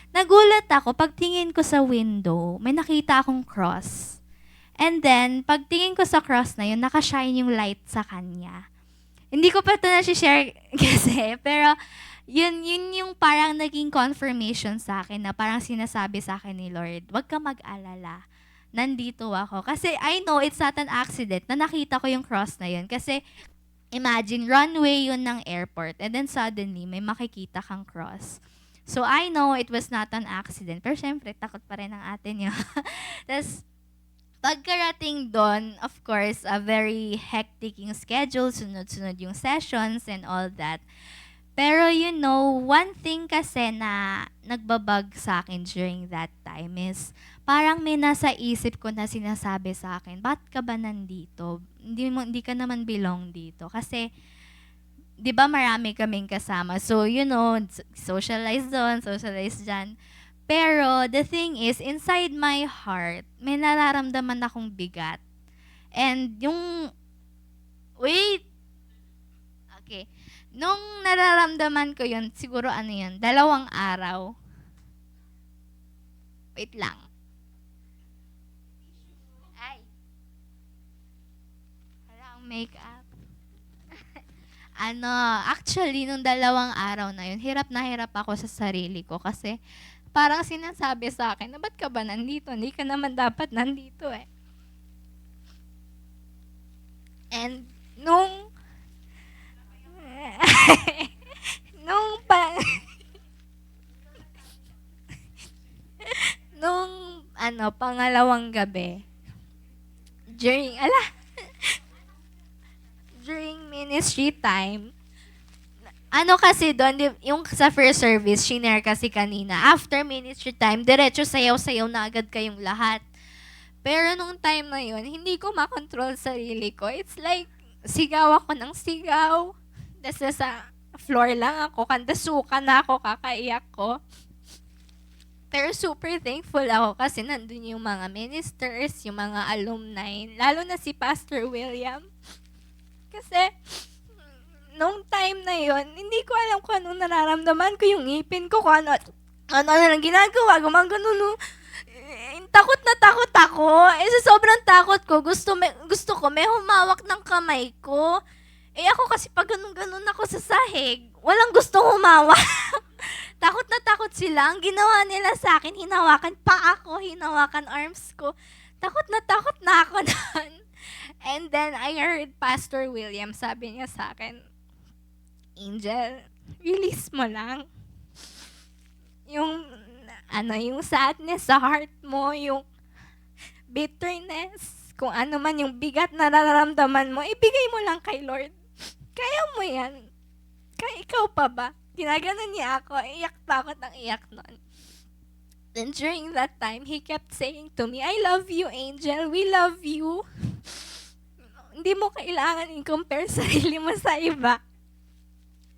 Nagulat ako, pagtingin ko sa window, may nakita akong cross. And then, pagtingin ko sa cross na yun, nakashine yung light sa kanya. Hindi ko pa ito na-share kasi, pero yun yung parang naging confirmation sa akin na parang sinasabi sa akin ni Lord, wag ka mag-alala. Nandito ako. Kasi I know it's not an accident na nakita ko yung cross na yun. Kasi imagine, runway yun ng airport and then suddenly may makikita kang cross. So I know it was not an accident. Pero syempre, takot pa rin ang atin yun. Tapos, pagkarating doon, of course, a very hectic yung schedule, sunod-sunod yung sessions and all that. Pero one thing kasi na nagbabag sa akin during that time is parang may nasa isip ko na sinasabi sa akin, ba't ka ba nandito? Hindi ka naman belong dito. Kasi, di ba marami kaming kasama. So, socialize doon, socialize dyan. Pero, the thing is, inside my heart, may nararamdaman akong bigat. And wait! Okay. Nung nararamdaman ko yun, siguro 2 araw. Wait lang. Ay. Walang makeup. Actually, nung 2 araw na yun, hirap na hirap ako sa sarili ko kasi parang sinasabi sa akin, na ba't ka ba nandito? Hindi ka naman dapat nandito eh. And nung nung pangalawang gabi, during ministry time, kasi doon, yung sa first service, shinare kasi kanina, after ministry time, diretso sayaw-sayaw na agad kayong lahat. Pero nung time na yun, hindi ko makontrol sarili ko. It's like, sigaw ako ng sigaw. Tapos nasa floor lang ako, kandasukan na ako, kakaiyak ko. Pero super thankful ako kasi nandun yung mga ministers, yung mga alumni, lalo na si Pastor William. Kasi, nung time na yon, hindi ko alam kung anong nararamdaman ko, yung ngipin ko, kung ano lang ginagawa, gumagano, takot na takot ako. Sa sobrang takot ko, gusto ko may humawak ng kamay ko. Ako kasi pag ganun ako sa sahig, walang gustong humawak. Takot na takot sila. Ang ginawa nila sa akin, hinawakan pa ako, hinawakan arms ko. Takot na ako nun. And then, I heard Pastor William, sabi niya sa akin, Angel, release mo lang. Yung sadness sa heart mo, yung bitterness, kung ano man yung bigat na nararamdaman mo, ibigay mo lang kay Lord. Kaya mo yan. Kaya ikaw pa ba? Ginaganon niya ako, iyak pa ako ng iyak nun. Then during that time, he kept saying to me, I love you, Angel. We love you. Hindi mo kailangan i-compare sarili mo sa iba.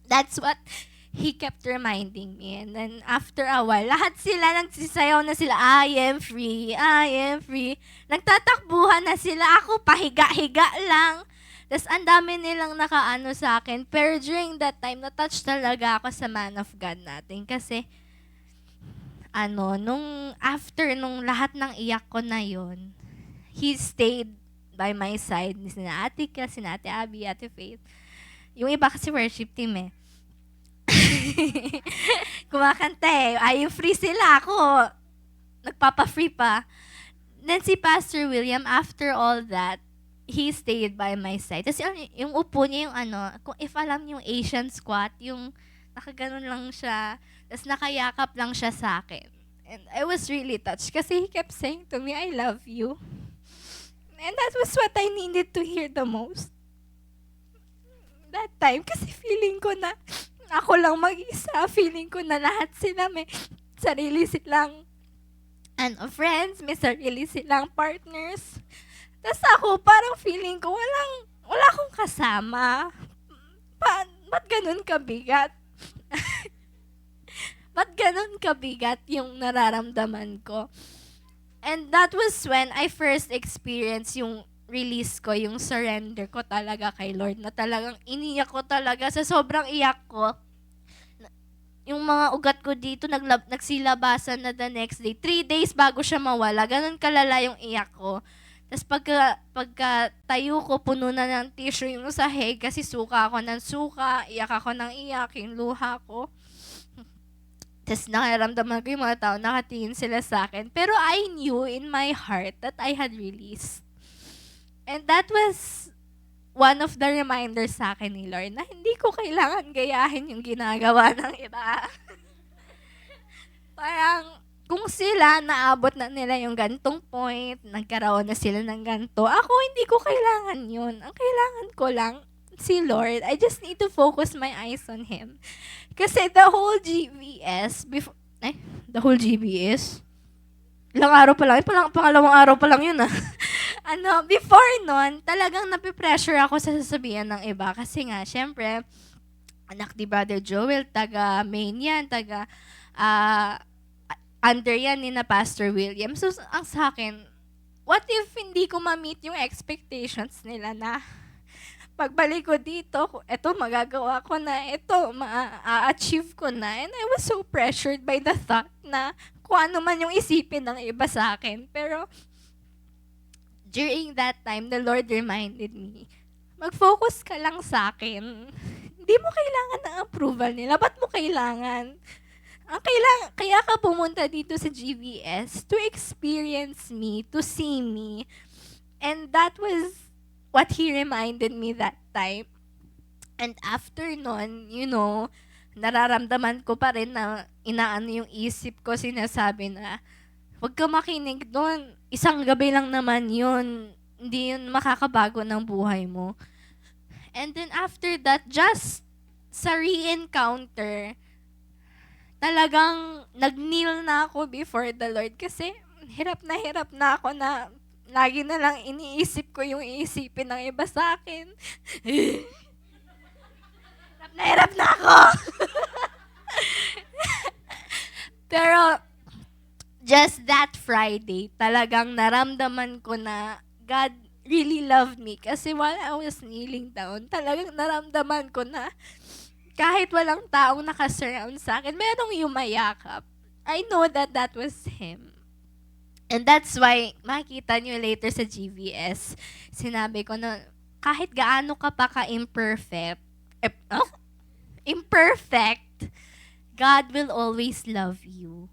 That's what he kept reminding me. And then after a while, lahat sila nagsisayaw na sila, I am free, I am free. Nagtatakbuhan na sila, ako pahiga-higa lang. Tapos ang dami nilang nakaano sa akin. Pero during that time, na-touch talaga ako sa man of God natin. Kasi, nung lahat ng iyak ko na yon, he stayed by my side. Sina Ate Ka, sina Ate Abby, Ate Faith. Yung iba kasi worship team eh. Kumakanta eh. Ay, free sila. Ako, nagpapa-free pa. Then si Pastor William, after all that, he stayed by my side. Tapos yung upo niya, kung if alam yung Asian squat, yung nakaganon lang siya, tapos nakayakap lang siya sa akin. And I was really touched kasi he kept saying to me, I love you. And that was what I needed to hear the most. That time, kasi feeling ko na ako lang mag-isa. Feeling ko na lahat sila may sarili silang friends, may sarili silang partners. Tapos ako, parang feeling ko, wala akong kasama. Ba't ganun kabigat? Ba't ganun kabigat yung nararamdaman ko? And that was when I first experienced yung release ko, yung surrender ko talaga kay Lord, na talagang iniyak ko talaga sa sobrang iyak ko. yung mga ugat ko dito nagsilabasan na the next day. 3 days bago siya mawala. Ganun kalala yung iyak ko. Tapos pagka tayo ko, puno na ng tissue yung sahig kasi suka ako ng suka, iyak ako ng iyak, yung luha ko. Tapos nakaramdaman ko yung mga tao, nakatingin sila sa akin. Pero I knew in my heart that I had released. And that was one of the reminders sa akin ni Lord na hindi ko kailangan gayahin yung ginagawa ng iba. Parang kung sila naabot na nila yung gantong point, nagkaroon na sila ng ganto, ako hindi ko kailangan yun. Ang kailangan ko lang, si Lord. I just need to focus my eyes on Him. Kasi the whole GBS, the whole GBS? Ilang araw pa lang, pangalawang araw pa lang yun before nun, talagang napipressure ako sa sasabihan ng iba. Kasi nga, syempre, anak ni Brother Joel, taga main yan, taga under yan ni na Pastor William. So, ang sa akin, what if hindi ko ma-meet yung expectations nila na pagbalik ko dito, eto magagawa ko na, eto ma-achieve ko na. And I was so pressured by the thought na kung ano man yung isipin ng iba sa akin. Pero during that time, the Lord reminded me, mag-focus ka lang sa akin. Hindi mo kailangan ng approval nila. Ba't mo kailangan? Kaya ka pumunta dito sa GBS to experience me, to see me. And that was what He reminded me that time. And after nun, nararamdaman ko pa rin na inaano yung isip ko, sinasabi na, huwag ka makinig doon. Isang gabi lang naman yun. Hindi yun makakabago ng buhay mo. And then after that, just sa re-encounter, talagang nag-kneel na ako before the Lord kasi hirap na ako na lagi na lang iniisip ko yung iisipin ng iba sa akin. Hirap na ako! Pero, just that Friday, talagang naramdaman ko na God really loved me. Kasi while I was kneeling down, talagang naramdaman ko na kahit walang taong nakasurround sa akin, merong yumayakap. I know that that was Him. And that's why, makikita nyo later sa GVS, sinabi ko na kahit gaano ka pa ka-imperfect, imperfect, God will always love you.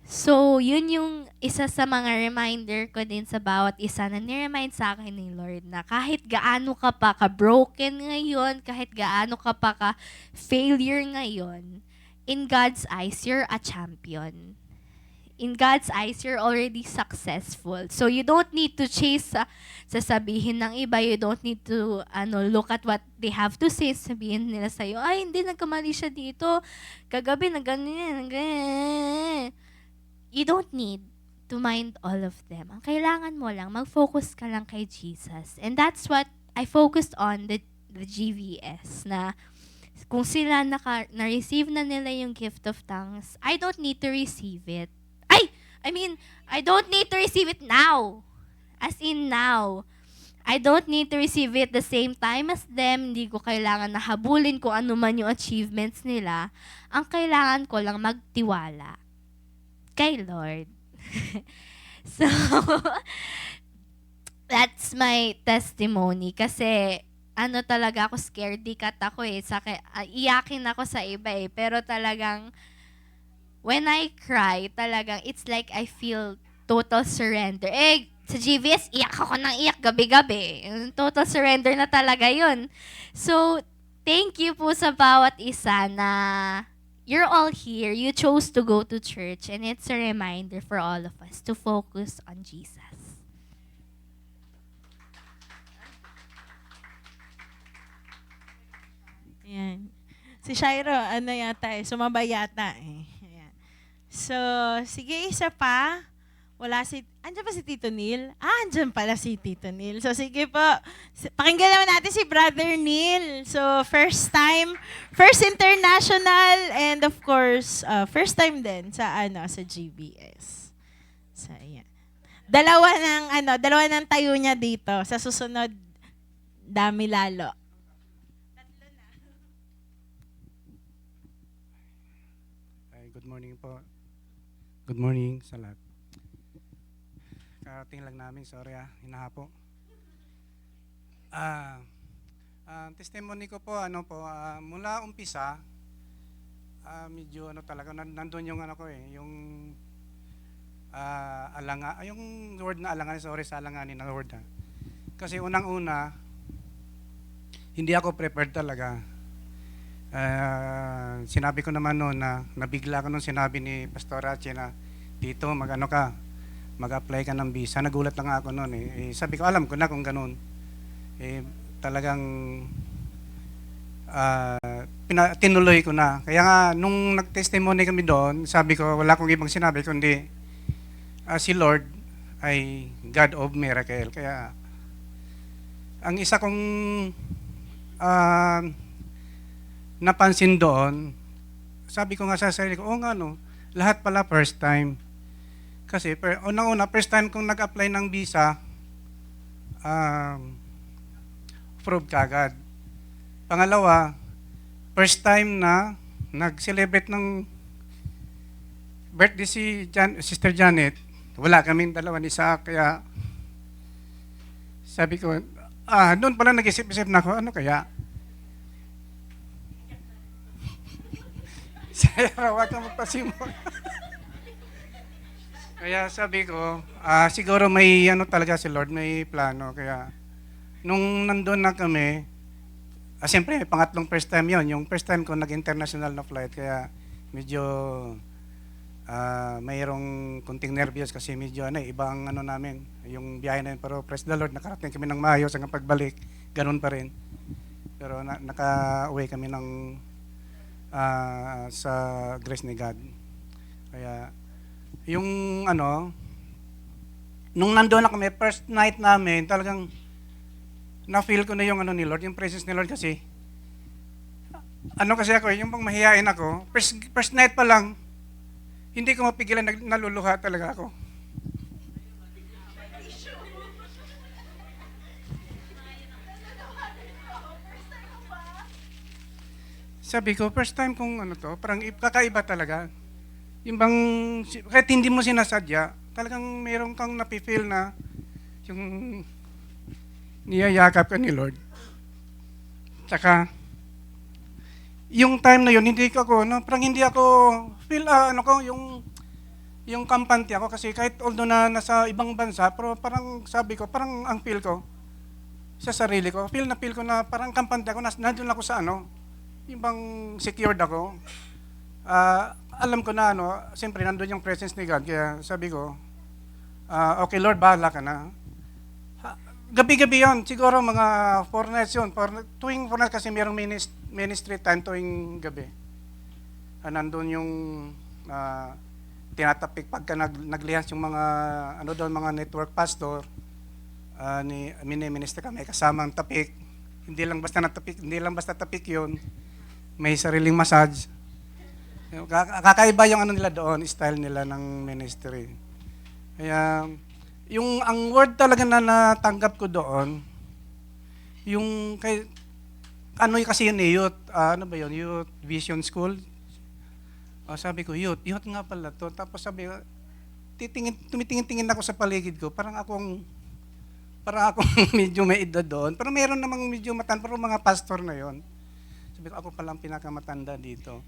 So, yun yung isa sa mga reminder ko din sa bawat isa na ni-remind sa akin ni Lord na kahit gaano ka pa ka-broken ngayon, kahit gaano ka pa ka-failure ngayon, in God's eyes, you're a champion. In God's eyes, you're already successful. So, you don't need to chase sasabihin ng iba. You don't need to look at what they have to say. Sabihin nila sa'yo, ay, hindi, nagkamali siya dito. Kagabi, ganyan. You don't need to mind all of them. Ang kailangan mo lang, mag-focus ka lang kay Jesus. And that's what I focused on the GVS na kung sila na-receive na nila yung gift of tongues, I don't need to receive it. I don't need to receive it now. As in now. I don't need to receive it the same time as them. Hindi ko kailangan na habulin kung ano man yung achievements nila. Ang kailangan ko lang magtiwala kay Lord. So, that's my testimony. Kasi, talaga ako, scaredy cat ako iyakin ako sa iba Pero talagang, when I cry, talagang, it's like I feel total surrender. Sa GVS, iyak ako ng iyak gabi-gabi. Total surrender na talaga yun. So, thank you po sa bawat isa na you're all here. You chose to go to church. And it's a reminder for all of us to focus on Jesus. Ayan. Si Shiro, sumabay yata Ayan. So, sige, isa pa. Andiyan pa si Tito Neil? Andiyan pala si Tito Neil. So, sige po. Pakinggan naman natin si Brother Neil. So, first international, and of course, first time din sa GBS. So, ayan. Dalawa ng tayo niya dito. Sa susunod, dami lalo. Good morning po. Good morning sa lahat. Karating lang namin, sorry hinahapo. Testimony ko po, mula umpisa, medyo talaga, nandun yung yung yung word na alanganin, sorry sa alanganin na word Kasi unang-una, hindi ako prepared talaga. Sinabi ko naman noon na nabigla ko nung sinabi ni Pastor Rache na dito mag-apply ka ng visa. Nagulat lang ako noon sabi ko alam ko na kung ganun. Talagang tinuloy ko na. Kaya nga nung nag-testimony kami doon, sabi ko wala akong ibang sinabi kundi si Lord ay God of miracle. Kaya ang isa kong napansin doon, sabi ko nga sa sarili ko, lahat pala first time. Kasi unang-una, first time kong nag-apply ng visa, approved kagad. Pangalawa, first time na nag-celebrate ng birthday si Sister Janet, wala kaming dalawa ni Isaac, kaya sabi ko, doon pala nag-isip-isip na ako, ano kaya? Sarah, wag kang magpasimol. Kaya sabi ko, siguro may talaga si Lord, may plano. Kaya nung nandun na kami, siyempre pangatlong first time yon, yung first time ko nag-international na flight. Kaya medyo mayroong kunting nervyos kasi medyo iba ang namin, yung biyahe namin. Pero praise the Lord, nakarating kami ng maayos hanggang pagbalik, ganun pa rin. Pero naka-uwi kami ng sa grace ni God. Kaya yung nung nandoon na kami, first night namin, talagang na-feel ko na yung ni Lord, yung presence ni Lord kasi. Kasi ako, yung bang mahihain ako, first night pa lang, hindi ko mapigilan, naluluha talaga ako. Sabi ko, first time kong parang kakaiba talaga. Yung bang, kahit hindi mo sinasadya, talagang mayroon kang napifeel na yung niyayakap ka ni Lord. Tsaka, yung time na yun, hindi ako feel, yung kampante ako kasi kahit although na nasa ibang bansa, pero parang sabi ko, parang ang feel ko, sa sarili ko, feel ko na parang kampante ako, nandun ako sa yung bang secured ako. Alam ko na siyempre nandun yung presence ni God, kaya sabi ko, okay Lord, bahala ka na. Gabi-gabi yun, siguro mga 4 nights yun, tuwing 4 nights kasi mayroong ministry time tuwing gabi. Nandun yung tinatapik pagka naglihans yung mga mga network pastor, mini-minister kami kasamang tapik. Hindi lang basta tapik yun. May sariling massage. Kakaiba yung nila doon, style nila ng ministry. Kaya, ang word talaga na natanggap ko doon, yung kasi yun youth, youth vision school. Sabi ko, youth nga pala to. Tapos sabi ko, tumitingin-tingin ako sa paligid ko, parang akong medyo may edad doon. Pero meron namang medyo matanda, pero mga pastor na yon. Sabi ko, ako palang pinakamatanda dito.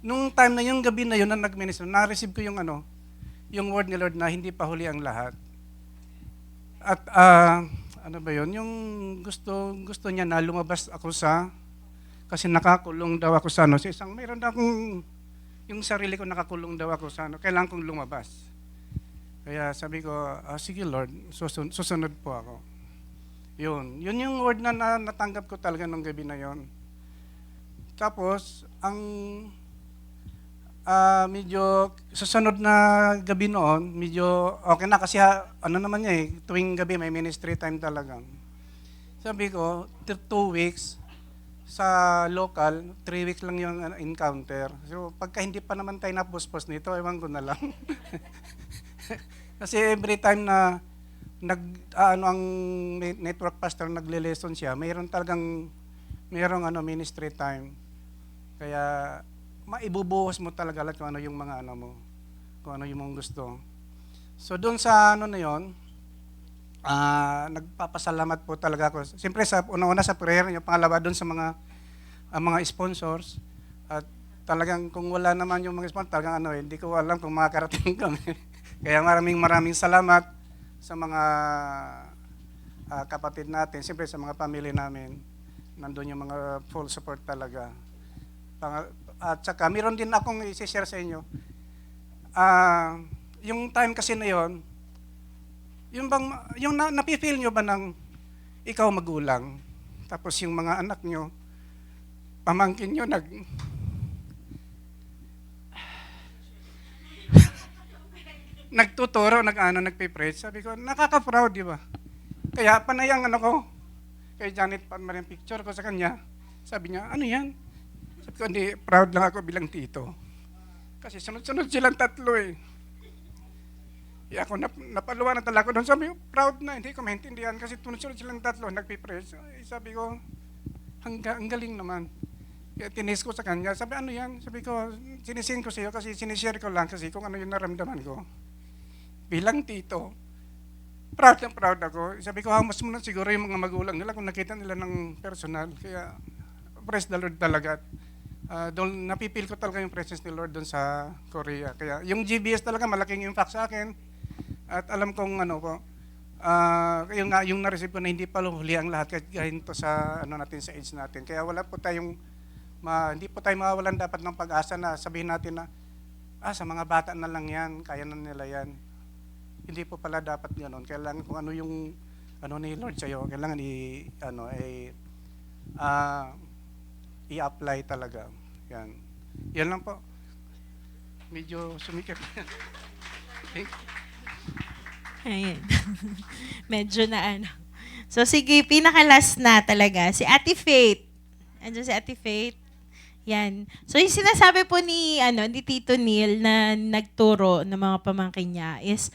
Nung time na yung gabi na yun na nag-minister, na-receive ko yung word ni Lord na hindi pa huli ang lahat. At yung gusto niya na lumabas ako kasi nakakulong daw ako sa mayroon na akong, yung sarili ko nakakulong daw ako sa kailangan kong lumabas. Kaya sabi ko, sige Lord, susunod po ako. Yun yung word na natanggap ko talaga nung gabi na yon. Tapos, ang medyo susunod na gabi noon, medyo okay na kasi naman niya tuwing gabi may ministry time talaga. Sabi ko, 2 weeks sa local, 3 weeks lang yung encounter. So, pagka hindi pa naman tayo napuspos nito, ewan ko na lang. Kasi every time na ang network pastor nagle-lesson siya, mayroong ministry time. Kaya maibubuhos mo talaga lahat kung ano yung mga ano mo, kung ano yung mong gusto. So doon sa ano na yon, nagpapasalamat po talaga ako. Siyempre sa una-una sa prayer, yung pangalawa doon sa mga sponsors. At talagang kung wala naman yung mga sponsors, talagang hindi ko alam kung makakarating kami. Kaya maraming salamat sa mga kapatid natin, siyempre sa mga family namin. Nandun yung mga full support talaga. At saka, meron din akong i-share sa inyo. Yung time kasi na yon, yung napifeel nyo ba ng ikaw magulang, tapos yung mga anak nyo, pamangkin nyo, nagtuturo, nagpe-preach. Sabi ko, nakaka-proud, di ba? Kaya panayang ko, kay Janet pa rin picture ko sa kanya. Sabi niya, ano yan? Sabi ko, hindi, proud lang ako bilang tito. Kasi sunod-sunod silang tatlo eh. Kaya ako napaluwa na talaga ko doon. Sabi ko, proud na, hindi ko maintindihan kasi sunod-sunod silang tatlo, nagpe-preach. Sabi ko, ang galing naman. Kaya tinis ko sa kanya, sabi, ano yan? Sabi ko, sinisin ko sa iyo kasi sinishare ko lang kasi kung ano yung naramdaman ko. Bilang tito, proud na proud ako. Sabi ko, mas muna siguro yung mga magulang nila kung nakita nila ng personal. Kaya, praise the Lord talaga. Doon napipil ko talaga yung presence ni Lord doon sa Korea. Kaya yung GBS talaga malaking impact sa akin. At alam kong yung na-receive ko na hindi pa huli ang lahat kahit gahinto sa natin sa age natin. Kaya wala po tayong hindi po tayo mawawalan dapat ng pag-asa na sabihin natin na sa mga bata na lang yan, kaya na nila yan. Hindi po pala dapat ganoon. Kailangan kung ano yung ni Lord sa iyo, kailangan i-apply talaga. Yan. Yan lang po. Medyo sumikip. Ayan. Medyo na So sige, pinaka-last na talaga. Si Ate Faith. Andiyan si Ate Faith. Yan. So yung sinasabi po ni Tito Neil na nagturo ng mga pamangkin niya is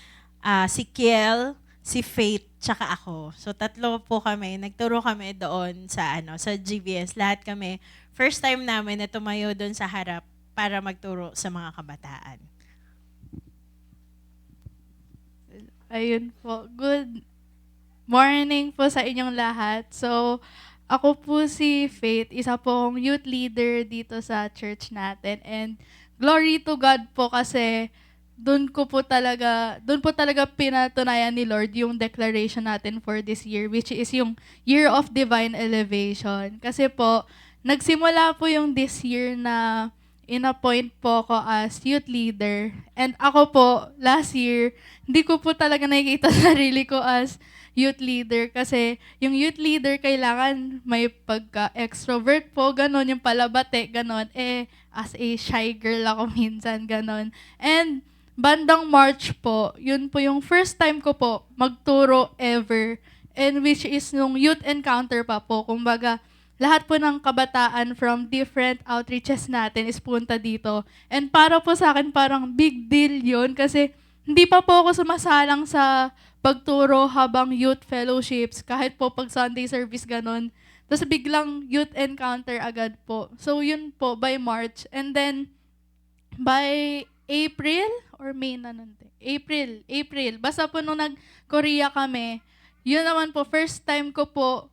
si Kiel, si Faith, tsaka ako. So tatlo po kami, nagturo kami doon sa sa GBS. Lahat kami, first time namin na tumayo doon sa harap para magturo sa mga kabataan. Ayun po. Good morning po sa inyong lahat. So, ako po si Faith, isa pong youth leader dito sa church natin. And glory to God po kasi doon po talaga pinatunayan ni Lord yung declaration natin for this year, which is yung Year of Divine Elevation. Kasi po, nagsimula po yung this year na in-appoint po ako as youth leader. And ako po, last year, hindi ko po talaga nakikita sarili ko as youth leader kasi yung youth leader kailangan may pagka-extrovert po, ganon, yung palabate, ganon. As a shy girl ako minsan, ganon. And bandang March po, yun po yung first time ko po magturo ever. And which is nung youth encounter pa po. Kumbaga, lahat po ng kabataan from different outreaches natin is punta dito. And para po sa akin, parang big deal yun kasi hindi pa po ako sumasalang sa pagturo habang youth fellowships, kahit po pag Sunday service ganon. Tapos biglang youth encounter agad po. So yun po, by March. And then, by April or May na nun? April. Basta po nung nag-Korea kami, yun naman po, first time ko po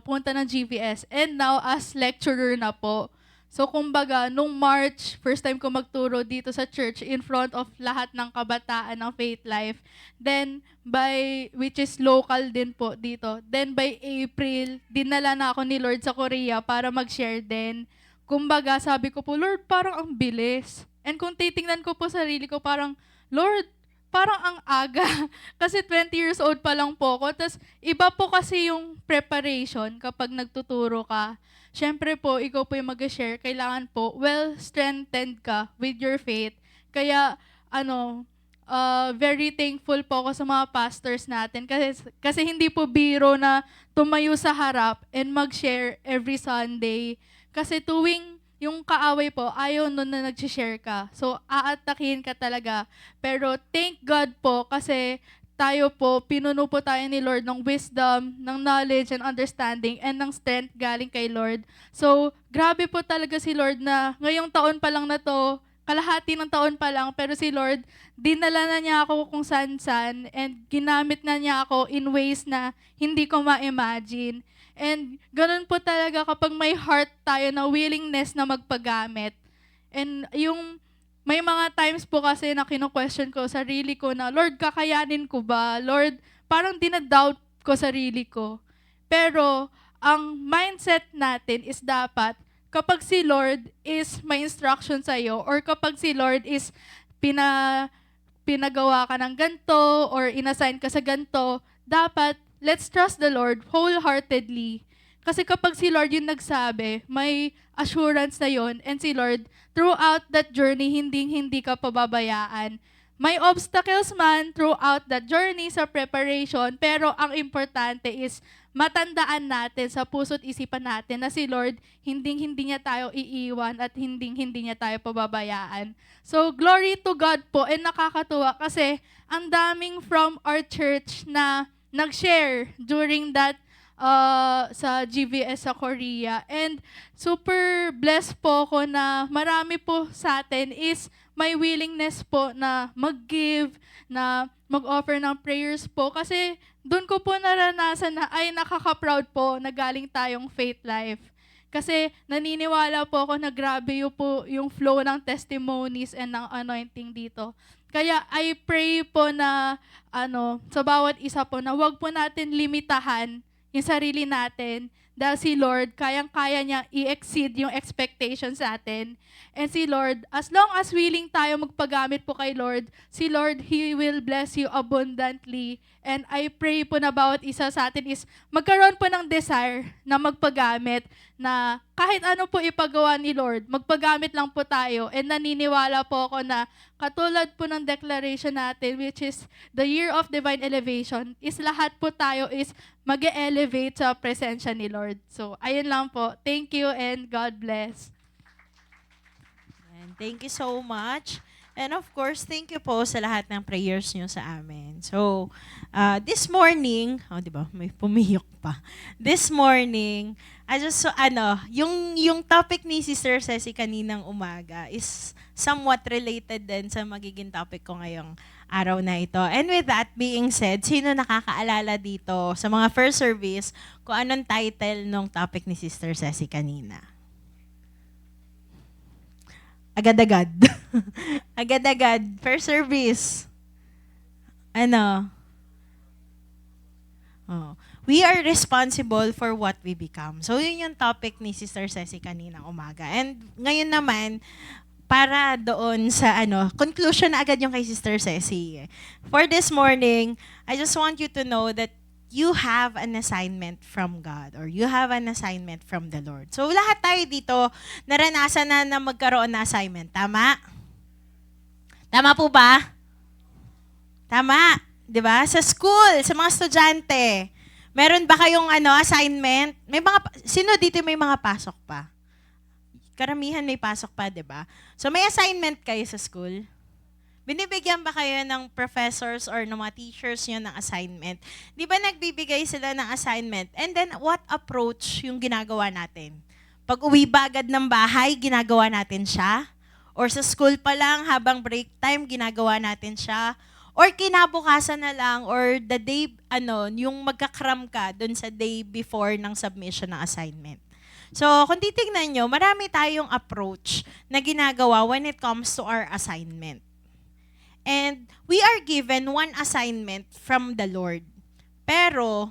punta ng GVS. And now, as lecturer na po. So, kumbaga, nung March, first time ko magturo dito sa church in front of lahat ng kabataan ng Faith Life. Then, which is local din po dito. Then, by April, dinala na ako ni Lord sa Korea para mag-share din. Kumbaga, sabi ko po, Lord, parang ang bilis. And kung titingnan ko po sarili ko, parang, Lord, parang ang aga. Kasi 20 years old pa lang po ako. Tapos, iba po kasi yung preparation kapag nagtuturo ka. Siyempre po, ikaw po yung mag-share. Kailangan po, well-strengthened ka with your faith. Kaya, very thankful po ako sa mga pastors natin. Kasi hindi po biro na tumayo sa harap and mag-share every Sunday. Kasi tuwing yung kaaway po, ayaw nun na nag-share ka. So, aatakin ka talaga. Pero thank God po kasi tayo po, pinuno po tayo ni Lord ng wisdom, ng knowledge and understanding, and ng strength galing kay Lord. So, grabe po talaga si Lord na ngayong taon pa lang na to, kalahati ng taon pa lang, pero si Lord, dinala na niya ako kung saan-saan and ginamit na niya ako in ways na hindi ko ma-imagine. And ganun po talaga kapag may heart tayo na willingness na magpagamit. And yung may mga times po kasi na kino-question ko sarili ko na, Lord, kakayanin ko ba? Lord, parang dinadoubt ko sarili ko. Pero, ang mindset natin is dapat, kapag si Lord is may instruction sa'yo, or kapag si Lord is pinagawa ka ng ganito, or inassign ka sa ganito, dapat, let's trust the Lord wholeheartedly. Kasi kapag si Lord yung nagsabi, may assurance na yon, and si Lord, throughout that journey, hindi ka pababayaan. May obstacles man throughout that journey sa preparation, pero ang importante is matandaan natin sa puso't isipan natin na si Lord, hindi niya tayo iiwan at hindi niya tayo pababayaan. So, glory to God po, and nakakatuwa kasi ang daming from our church na nag-share during that sa GVS sa Korea. And super blessed po ako na marami po sa atin is may willingness po na mag-give, na mag-offer ng prayers po. Kasi doon ko po naranasan na ay nakaka-proud po na galing tayong faith life. Kasi naniniwala po ako na grabe po yung flow ng testimonies and ng anointing dito. Kaya I pray po na sa bawat isa po na wag po natin limitahan yung sarili natin, dahil si Lord, kayang-kaya niya i-exceed yung expectations natin. And si Lord, as long as willing tayo magpagamit po kay Lord, si Lord, He will bless you abundantly. And I pray po na bawat isa sa atin is magkaroon po ng desire na magpagamit, na kahit ano po ipagawa ni Lord, magpagamit lang po tayo. And naniniwala po ako na katulad po ng declaration natin, which is the year of divine elevation, is lahat po tayo is mag-elevate sa presensya ni Lord. So, ayun lang po. Thank you and God bless. And thank you so much. And of course, thank you po sa lahat ng prayers nyo sa amin. So, this morning, di ba, may pumiyok pa. This morning, yung topic ni Sister Ceci kaninang umaga is somewhat related din sa magiging topic ko ngayong araw na ito. And with that being said, sino nakakaalala dito sa mga first service kung anong title ng topic ni Sister Ceci kanina? Agad-agad. Agad-agad. First service. We are responsible for what we become. So, yun yung topic ni Sister Ceci kaninang umaga. And ngayon naman, para doon sa conclusion na agad yung kay Sister Ceci. For this morning, I just want you to know that you have an assignment from God, or you have an assignment from the Lord. So lahat tayo dito naranasan na magkaroon na assignment. Tama? Tama po ba? Tama. 'Di ba? Sa school, sa mga estudyante, meron ba kayong assignment? Sino dito may mga pasok pa? Karamihan may pasok pa, 'di ba? So may assignment kayo sa school? Binibigyan ba kayo ng professors or ng mga teachers nyo ng assignment? Di ba nagbibigay sila ng assignment? And then, what approach yung ginagawa natin? Pag uwi ba agad ng bahay, ginagawa natin siya? Or sa school pa lang, habang break time, ginagawa natin siya? Or kinabukasan na lang, or the day, yung magkakram ka dun sa day before ng submission ng assignment? So, kung titignan nyo, marami tayong approach na ginagawa when it comes to our assignment. And we are given one assignment from the Lord. Pero,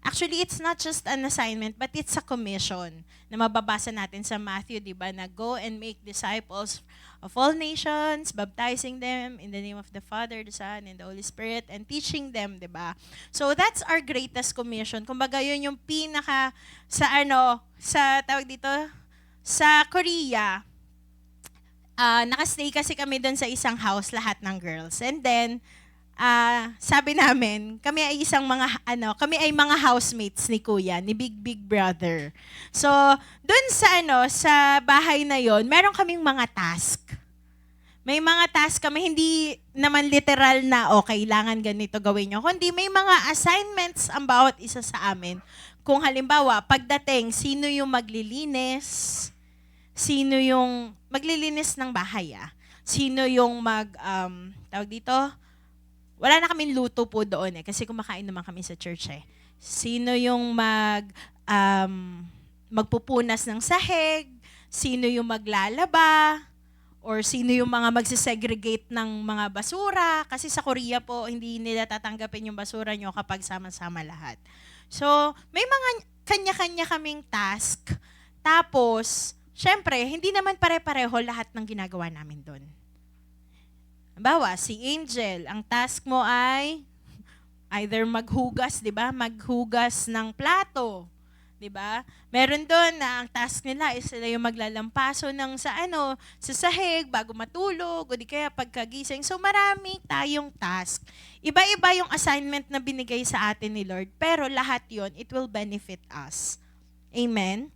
actually, it's not just an assignment, but it's a commission na mababasa natin sa Matthew, di ba, na go and make disciples of all nations, baptizing them in the name of the Father, the Son, and the Holy Spirit, and teaching them, di ba? So, that's our greatest commission. Kumbaga, yun yung pinaka, tawag dito, sa Korea, nakastay kasi kami doon sa isang house, lahat ng girls. And then, sabi namin, kami ay mga housemates ni Kuya, ni Big Brother. So, doon sa bahay na yon, meron kaming mga task. May mga task kami, hindi naman literal na, kailangan ganito gawin nyo. Kundi may mga assignments ang bawat isa sa amin. Kung halimbawa, pagdating, sino yung maglilinis? Sino yung maglilinis ng bahay, Sino yung tawag dito? Wala na kaming luto po doon kasi kumakain naman kami sa church Sino yung magpupunas ng sahig? Sino yung maglalaba? Or sino yung mga magsisegregate ng mga basura? Kasi sa Korea po, hindi nila tatanggapin yung basura nyo kapag sama-sama lahat. So, may mga kanya-kanya kaming task. Tapos, syempre, hindi naman pare-pareho lahat ng ginagawa namin doon. Halimbawa, si Angel, ang task mo ay either maghugas, di ba? Maghugas ng plato. Di ba? Meron doon na ang task nila is sila yung maglalampaso ng sa sahig bago matulog o di kaya pagkagising. So marami tayong task. Iba-iba yung assignment na binigay sa atin ni Lord, pero lahat yon it will benefit us. Amen?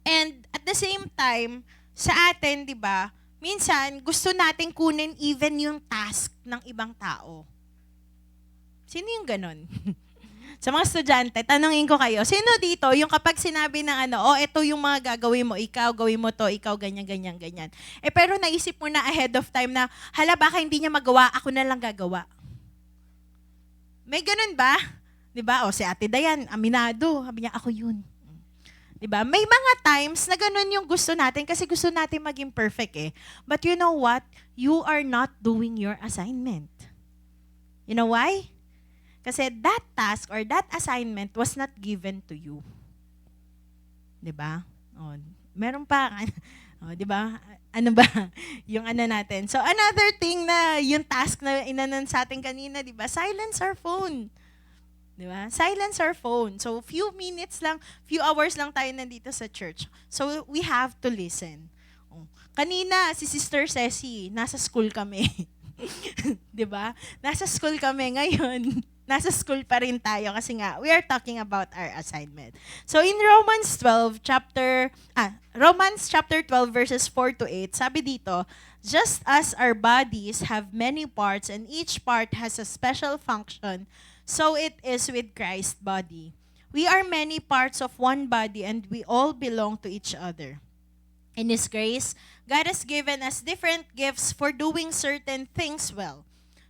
And at the same time, sa atin, di ba, minsan gusto nating kunin even yung task ng ibang tao. Sino yung ganon? Sa mga estudyante, tanungin ko kayo, sino dito yung kapag sinabi ng ito yung mga gagawin mo, ikaw gawin mo to, ikaw ganyan, ganyan, ganyan. Pero naisip mo na ahead of time na, hala baka hindi niya magawa, ako na lang gagawa. May ganun ba? Diba? Si Ate Dayan, aminado, sabi niya, ako yun. Diba? May mga times na ganun yung gusto natin kasi gusto natin maging perfect But you know what? You are not doing your assignment. You know why? Kasi that task or that assignment was not given to you. 'Di ba? Meron pa di ba? Ano ba yung natin? So another thing na yung task na inanon sa atin kanina, 'di ba? Silence our phone. 'Di ba? Silence our phone. So few hours lang tayo nandito sa church. So we have to listen. Kanina si Sister Ceci, nasa school kami. 'Di ba? Nasa school kami ngayon. Nasa school pa rin tayo kasi nga we are talking about our assignment. So in Romans chapter 12 verses 4 to 8, sabi dito, just as our bodies have many parts and each part has a special function, so it is with Christ's body. We are many parts of one body and we all belong to each other. In His grace, God has given us different gifts for doing certain things well.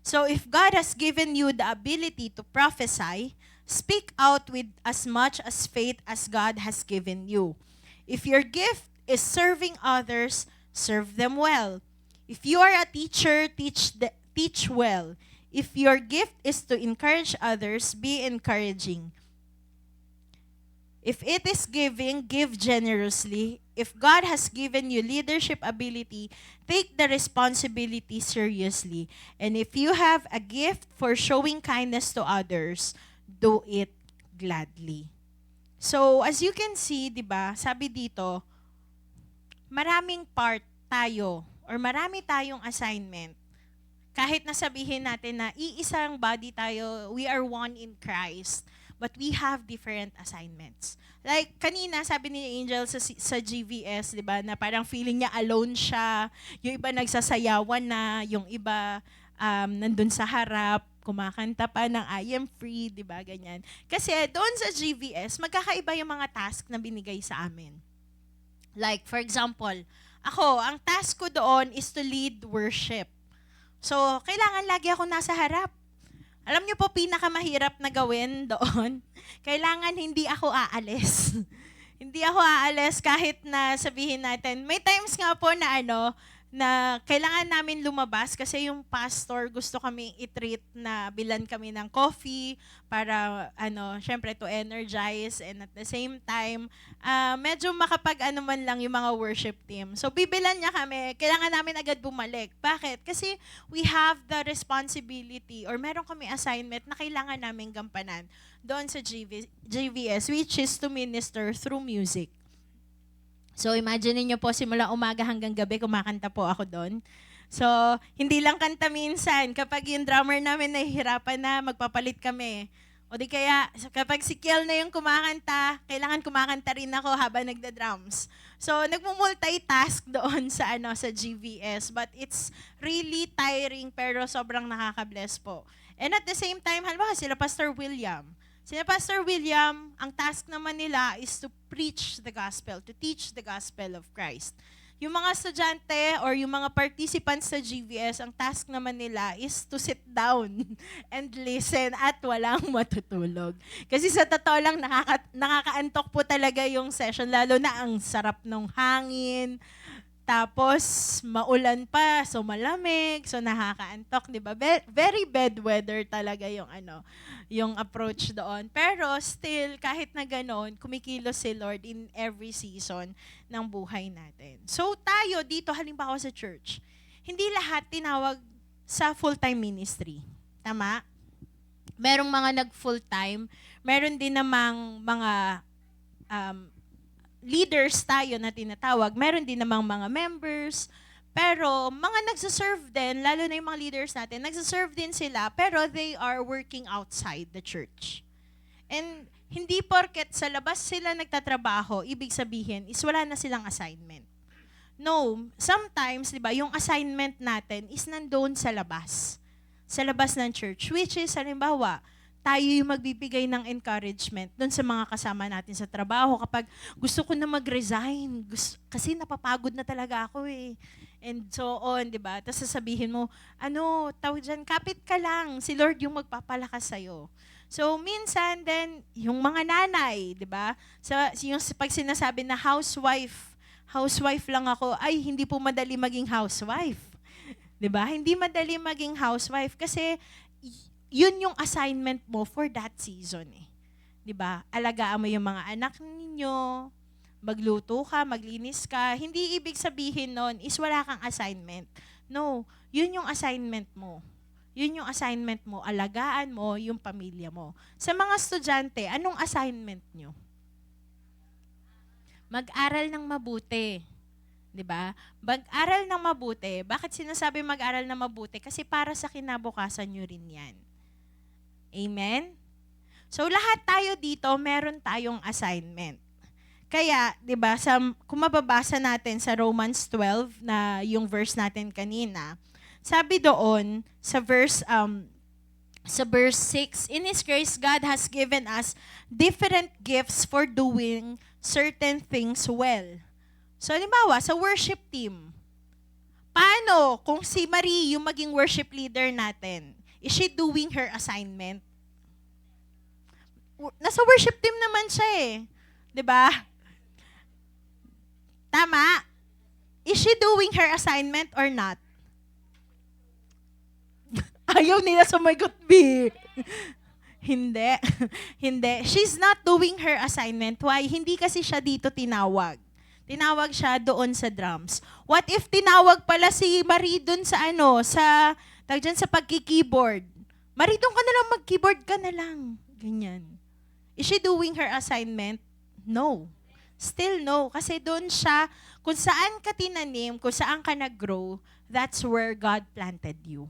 So if God has given you the ability to prophesy, speak out with as much as faith as God has given you. If your gift is serving others, serve them well. If you are a teacher, teach well. If your gift is to encourage others, be encouraging. If it is giving, give generously. If God has given you leadership ability, take the responsibility seriously. And if you have a gift for showing kindness to others, do it gladly. So, as you can see, 'di ba? Sabi dito, maraming part tayo or marami tayong assignment. Kahit na sabihin natin na iisang body tayo, we are one in Christ. But we have different assignments. Like, kanina, sabi ni Angel sa GVS, di ba, na parang feeling niya alone siya. Yung iba nagsasayawan na, yung iba nandun sa harap, kumakanta pa ng I am free, di ba, ganyan. Kasi doon sa GVS, magkakaiba yung mga task na binigay sa amin. Like, for example, ako, ang task ko doon is to lead worship. So, kailangan lagi ako nasa harap. Alam niyo po, pinakamahirap na gawin doon, kailangan hindi ako aalis. Hindi ako aalis kahit na sabihin natin. May times nga po na na kailangan namin lumabas kasi yung pastor gusto kami i-treat na bilan kami ng coffee para syempre to energize and at the same time medyo man lang yung mga worship team. So bibilan niya kami, kailangan namin agad bumalik. Bakit? Kasi we have the responsibility or meron kami assignment na kailangan namin gampanan doon sa GVS, which is to minister through music. So, imagine niyo po, simula umaga hanggang gabi, kumakanta po ako doon. So, hindi lang kanta minsan. Kapag yung drummer namin nahihirapan na, magpapalit kami. O di kaya, kapag si Kiel na yung kumakanta, kailangan kumakanta rin ako habang nagda-drums. So, nagmumultitask doon sa sa GVS. But it's really tiring pero sobrang nakaka-bless po. And at the same time, halimbawa sila Pastor William. Sila Pastor William, ang task naman nila is to preach the gospel, to teach the gospel of Christ. Yung mga estudyante or yung mga participants sa GVS, ang task naman nila is to sit down and listen at walang matutulog. Kasi sa totoo lang, nakakaantok po talaga yung session, lalo na ang sarap ng hangin, tapos maulan pa, so malamig, so nakakaantok, di ba? Very bad weather talaga yung approach doon. Pero still, kahit na gano'n, kumikilos si Lord in every season ng buhay natin. So tayo dito, halimbawa sa church, hindi lahat tinawag sa full-time ministry. Tama? Merong mga nag-full-time, meron din namang mga leaders tayo na tinatawag, meron din namang mga members, pero mga nagsaserve din, lalo na yung mga leaders natin, nagsaserve din sila, pero they are working outside the church. And hindi porket sa labas sila nagtatrabaho, ibig sabihin is wala na silang assignment. No, sometimes, di ba, yung assignment natin is nandoon sa labas ng church, which is, halimbawa, tayo yung magbibigay ng encouragement doon sa mga kasama natin sa trabaho kapag gusto ko na mag-resign kasi napapagod na talaga ako eh. And so on, di ba? Tapos sasabihin mo, tawag dyan, kapit ka lang, si Lord yung magpapalakas sa'yo. So minsan then, yung mga nanay, di ba? Yung pag sinasabi na housewife lang ako, ay hindi po madali maging housewife. Di ba? Hindi madali maging housewife kasi yun yung assignment mo for that season eh. 'Di ba? Alagaan mo yung mga anak ninyo, magluto ka, maglinis ka. Hindi ibig sabihin nun is wala kang assignment. No, yun yung assignment mo. Yun yung assignment mo, alagaan mo yung pamilya mo. Sa mga estudyante, anong assignment nyo? Mag-aral ng mabuti. 'Di ba? Mag-aral ng mabuti. Bakit sinasabi mag-aral ng mabuti? Kasi para sa kinabukasan nyo rin 'yan. Amen? So, lahat tayo dito, meron tayong assignment. Kaya, di ba, kung mababasa natin sa Romans 12, na yung verse natin kanina, sabi doon, sa verse 6, in His grace, God has given us different gifts for doing certain things well. So, halimbawa, sa worship team, paano kung si Marie yung maging worship leader natin? Is she doing her assignment? Nasa worship team naman siya eh. 'Di ba? Tama? Is she doing her assignment or not? Ayaw nila sumagot, B. Hindi. Hindi. She's not doing her assignment. Why? Hindi kasi siya dito tinawag. Tinawag siya doon sa drums. What if tinawag pala si Marie doon sa sa pagki-keyboard? Marie, doon ka na lang mag-keyboard ka na lang. Ganyan. Is she doing her assignment? No. Still no. Kasi doon siya, kung saan ka tinanim, kung saan ka nag-grow, that's where God planted you.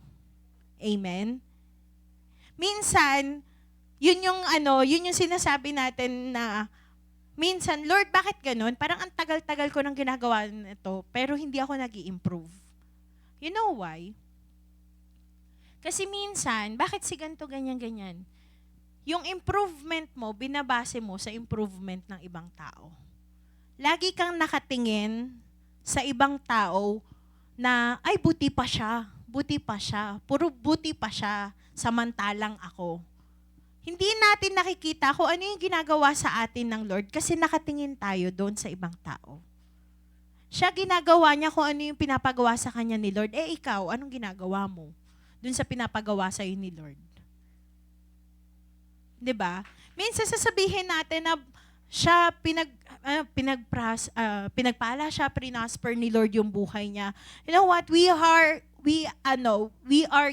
Amen? Minsan, yun yung sinasabi natin na, minsan, Lord, bakit ganun? Parang ang tagal-tagal ko nang ginagawa nito, pero hindi ako nag-i-improve. You know why? Kasi minsan, bakit si ganito, ganyan-ganyan? Yung improvement mo, binabase mo sa improvement ng ibang tao. Lagi kang nakatingin sa ibang tao na, ay, buti pa siya, puro buti pa siya, samantalang ako. Hindi natin nakikita kung ano yung ginagawa sa atin ng Lord kasi nakatingin tayo doon sa ibang tao. Siya ginagawa niya kung ano yung pinapagawa sa kanya ni Lord. Eh ikaw, anong ginagawa mo doon sa pinapagawa sa iyo ni Lord? 'Di ba? Minsan sasabihin natin na siya pinagpala siya, prinosper ni Lord yung buhay niya. You know what? We are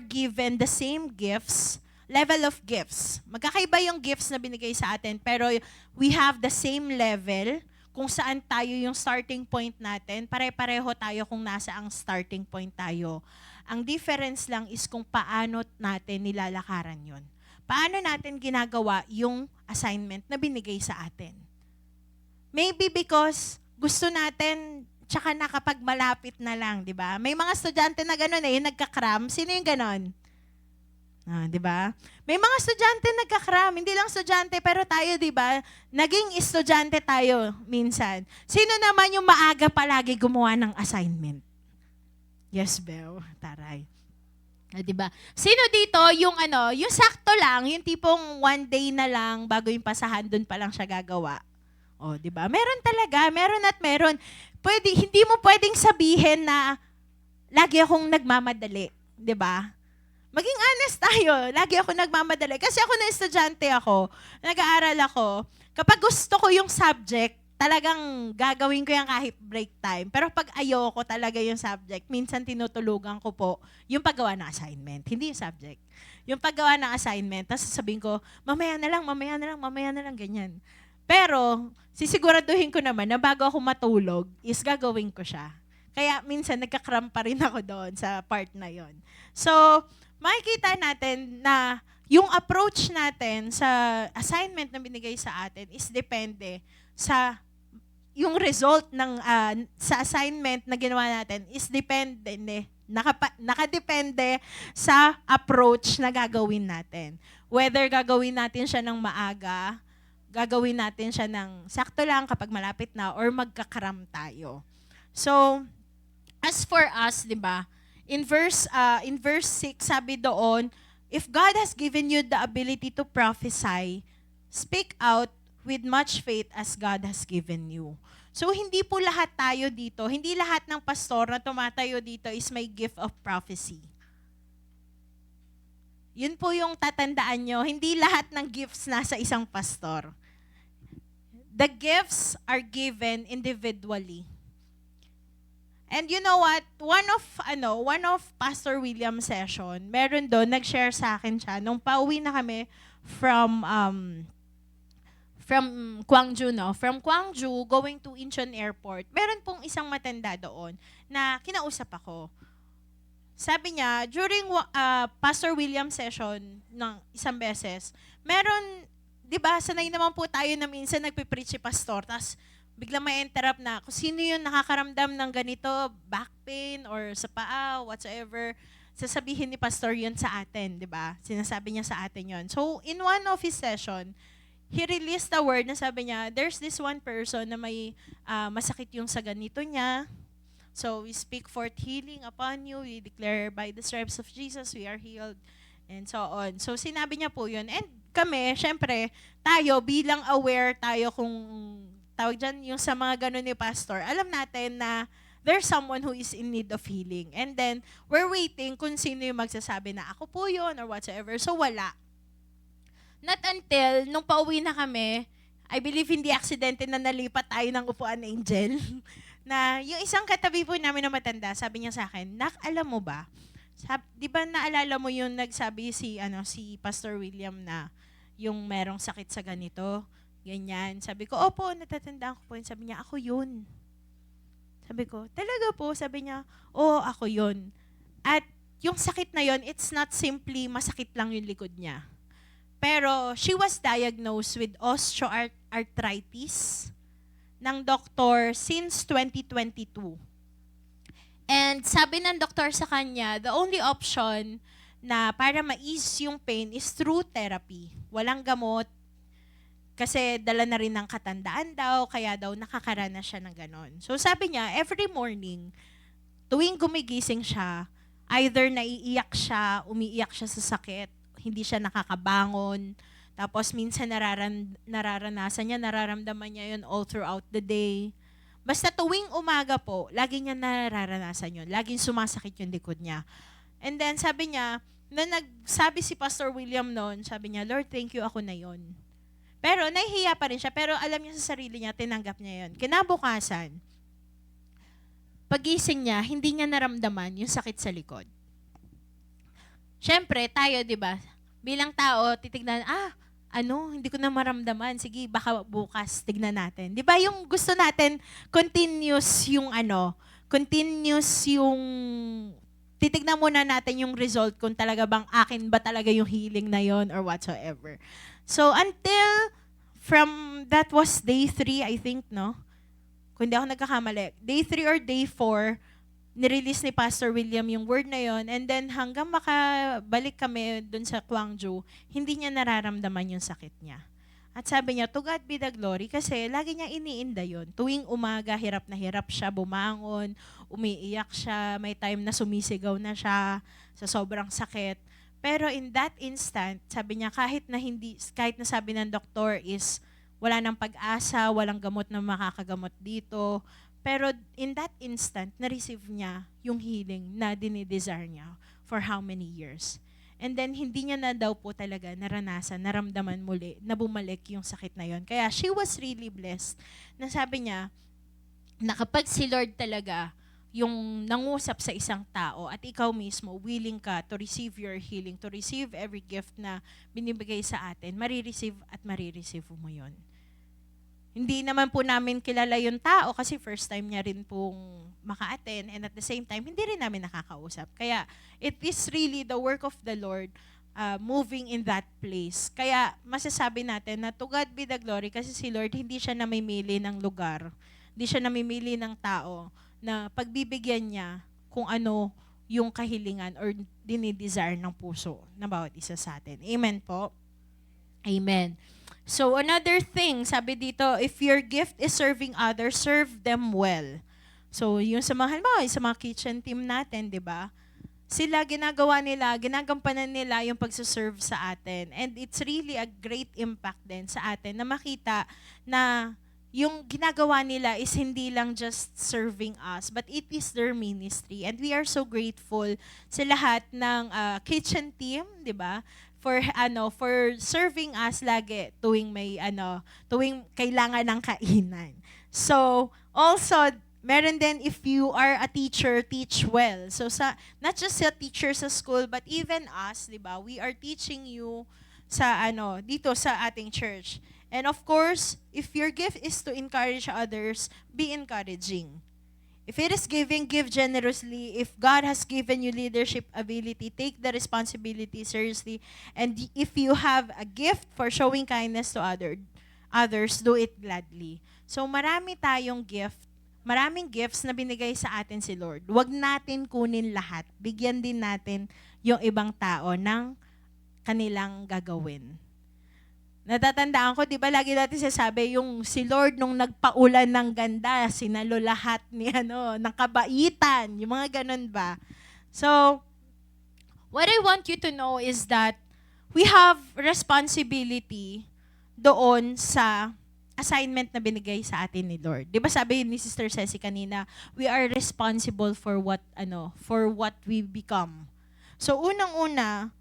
given the same gifts, level of gifts. Magkakaiba yung gifts na binigay sa atin, pero we have the same level kung saan tayo yung starting point natin. Pare-pareho tayo kung nasa ang starting point tayo. Ang difference lang is kung paano natin nilalakaran yon. paano natin ginagawa yung assignment na binigay sa atin. Maybe because gusto natin, tsaka nakapag malapit na lang, di ba? May mga estudyante na gano'n yung nagkakram. Sino yung gano'n? Di ba? May mga estudyante nagkakram, hindi lang estudyante, pero tayo, di ba? Naging estudyante tayo minsan. Sino naman yung maaga palagi gumawa ng assignment? Yes, Bel. Taray. Di ba? Sino dito yung yung sakto lang, yung tipong one day na lang bago yung pasahan, doon pa lang siya gagawa? O, di ba? Meron talaga, meron at meron. Hindi mo pwedeng sabihin na lagi akong nagmamadali, di ba? Maging honest tayo, lagi ako nagmamadali. Kasi ako na estudyante ako, nag-aaral ako. Kapag gusto ko yung subject, talagang gagawin ko yan kahit break time. Pero pag ayoko talaga yung subject, minsan tinutulugan ko po yung paggawa ng assignment. Hindi yung subject. Yung paggawa ng assignment, tapos sasabihin ko, mamaya na lang, ganyan. Pero, sisiguraduhin ko naman na bago ako matulog, is gagawin ko siya. Kaya minsan nagkakram pa rin ako doon sa part na yon. So, makikita natin na yung approach natin sa assignment na binigay sa atin is depende sa yung result ng sa assignment na ginawa natin is nakadepende sa approach na gagawin natin. Whether gagawin natin siya ng maaga, gagawin natin siya ng sakto lang kapag malapit na, or magkakaram tayo. So, as for us, di ba, in verse 6, sabi doon, if God has given you the ability to prophesy, speak out with much faith as God has given you. So, hindi po lahat tayo dito, hindi lahat ng pastor na tumatayo dito is may gift of prophecy. Yun po yung tatandaan nyo, hindi lahat ng gifts nasa isang pastor. The gifts are given individually. And you know what? One of Pastor William's session, meron doon, nag-share sa akin siya, nung pauwi na kami from Gwangju, no? From Gwangju, going to Incheon Airport, meron pong isang matanda doon na kinausap ako. Sabi niya, during Pastor William session ng isang beses, meron, di ba, sanay naman po tayo na minsan nagpipreach si pastor, tas biglang may interrupt na kung sino yung nakakaramdam ng ganito, back pain or sa paa, whatsoever, sasabihin ni pastor yun sa atin, di ba? Sinasabi niya sa atin yun. So, in one of his session, he released a word na sabi niya, there's this one person na may masakit yung sa ganito niya. So, we speak forth healing upon you. We declare by the stripes of Jesus, we are healed. And so on. So, sinabi niya po yun. And kami, syempre, tayo, bilang aware tayo kung tawag dyan, yung sa mga ganun ni pastor, alam natin na there's someone who is in need of healing. And then, we're waiting kung sino yung magsasabi na ako po yun or whatsoever. So, wala. Not until, nung pauwi na kami, I believe hindi aksidente na nalipat tayo ng upuan na Angel. Na yung isang katabi po namin na matanda, sabi niya sa akin, Nak, alam mo ba? Di ba naalala mo yung nagsabi si Pastor William na yung merong sakit sa ganito? Ganyan. Sabi ko, opo, natatandaan ko po yun. Sabi niya, ako yun. Sabi ko, talaga po? Sabi niya, oo, ako yun. At yung sakit na yun, it's not simply masakit lang yung likod niya. Pero she was diagnosed with osteoarthritis ng doktor since 2022. And sabi ng doktor sa kanya, the only option na para ma-ease yung pain is through therapy. Walang gamot. Kasi dala na rin ng katandaan daw, kaya daw nakakaranas siya ng ganon. So sabi niya, every morning, tuwing gumigising siya, either naiiyak siya, umiiyak siya sa sakit, hindi siya nakakabangon, tapos minsan nararamdaman niya yun all throughout the day. Basta tuwing umaga po, lagi niya nararanasan yun. Laging sumasakit yung likod niya. And then sabi niya, nung nagsabi si Pastor William noon, sabi niya, Lord, thank you, ako na yun. Pero nahihiya pa rin siya, pero alam niya sa sarili niya, tinanggap niya yun. Kinabukasan, pagising niya, hindi niya naramdaman yung sakit sa likod. Siyempre, tayo, di ba, bilang tao, titignan, hindi ko na maramdaman. Sige, baka bukas, tignan natin. Di ba yung gusto natin, continuous yung titignan muna natin yung result kung talaga bang akin ba talaga yung healing na yon or whatsoever. So, until that was day 3, I think, no? Kung hindi ako nagkakamali. Day 3 or day 4, nirelease ni Pastor William yung word na yon, and then hanggang makabalik kami dun sa Gwangju, hindi niya nararamdaman yung sakit niya. At sabi niya, to God be the glory, kasi lagi niya iniinda yon. Tuwing umaga, hirap na hirap siya bumangon, umiiyak siya, may time na sumisigaw na siya sa sobrang sakit. Pero in that instant, sabi niya, kahit na sabi ng doktor is wala nang pag-asa, walang gamot na makakagamot dito, pero in that instant, na-receive niya yung healing na dinidesire niya for how many years. And then, hindi niya na daw po talaga naranasan, naramdaman muli, na bumalik yung sakit na yon. Kaya she was really blessed. Na sabi niya, na kapag si Lord talaga yung nangusap sa isang tao at ikaw mismo, willing ka to receive your healing, to receive every gift na binibigay sa atin, marireceive at marireceive mo yon. Hindi naman po namin kilala yung tao kasi first time niya rin pong maka-attend, and at the same time, hindi rin namin nakakausap. Kaya it is really the work of the Lord moving in that place. Kaya masasabi natin na to God be the glory kasi si Lord hindi siya namimili ng lugar. Hindi siya namimili ng tao na pagbibigyan niya kung ano yung kahilingan or dinidesire ng puso ng bawat isa sa atin. Amen po? Amen. So another thing, sabi dito, if your gift is serving others, serve them well. So yung sa mga, halimbawa, sa mga kitchen team natin, di ba? Sila ginagampanan nila yung pagsaserve sa atin. And it's really a great impact din sa atin na makita na yung ginagawa nila is hindi lang just serving us, but it is their ministry. And we are so grateful sa lahat ng kitchen team, di ba? For serving us lagi tuwing kailangan ng kainan. So, also, meron din if you are a teacher, teach well. So, not just sa teacher sa school, but even us, di ba? We are teaching you dito sa ating church. And of course, if your gift is to encourage others, be encouraging. If it is giving, give generously. If God has given you leadership ability, take the responsibility seriously. And if you have a gift for showing kindness to others, do it gladly. So maraming gifts na binigay sa atin si Lord. Huwag natin kunin lahat. Bigyan din natin yung ibang tao ng kanilang gagawin. Natatandaan ko, di ba lagi natin sasabi, yung si Lord nung nagpaulan ng ganda, sinalo lahat ng kabaitan, yung mga ganun ba? So, what I want you to know is that we have responsibility doon sa assignment na binigay sa atin ni Lord. Di ba sabi ni Sister Ceci kanina, we are responsible for what we become. So, unang-una,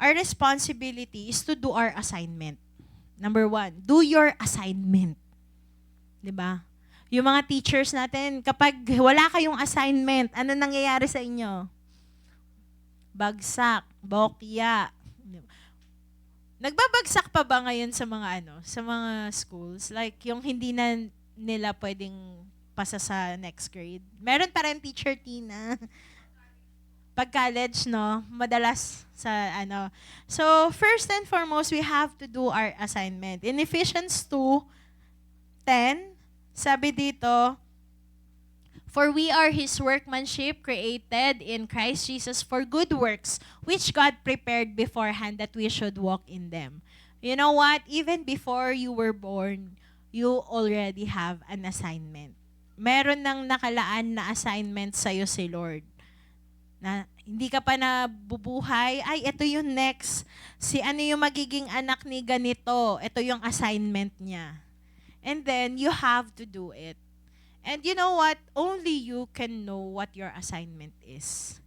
our responsibility is to do our assignment. Number 1, do your assignment. Diba? Yung mga teachers natin, kapag wala kayong assignment, ano nangyayari sa inyo? Bagsak, bokya. Nagbabagsak pa ba ngayon sa mga schools? Like, yung hindi na nila pwedeng pasa sa next grade. Meron pa rin Teacher Tina. Pag-college, no? Madalas sa So, first and foremost, we have to do our assignment. In Ephesians 2:10, sabi dito, for we are His workmanship created in Christ Jesus for good works, which God prepared beforehand that we should walk in them. You know what? Even before you were born, you already have an assignment. Meron nang nakalaan na assignment sa'yo si Lord. Na hindi ka pa nabubuhay, ay, ito yung next. Yung magiging anak ni ganito, ito yung assignment niya. And then, you have to do it. And you know what? Only you can know what your assignment is.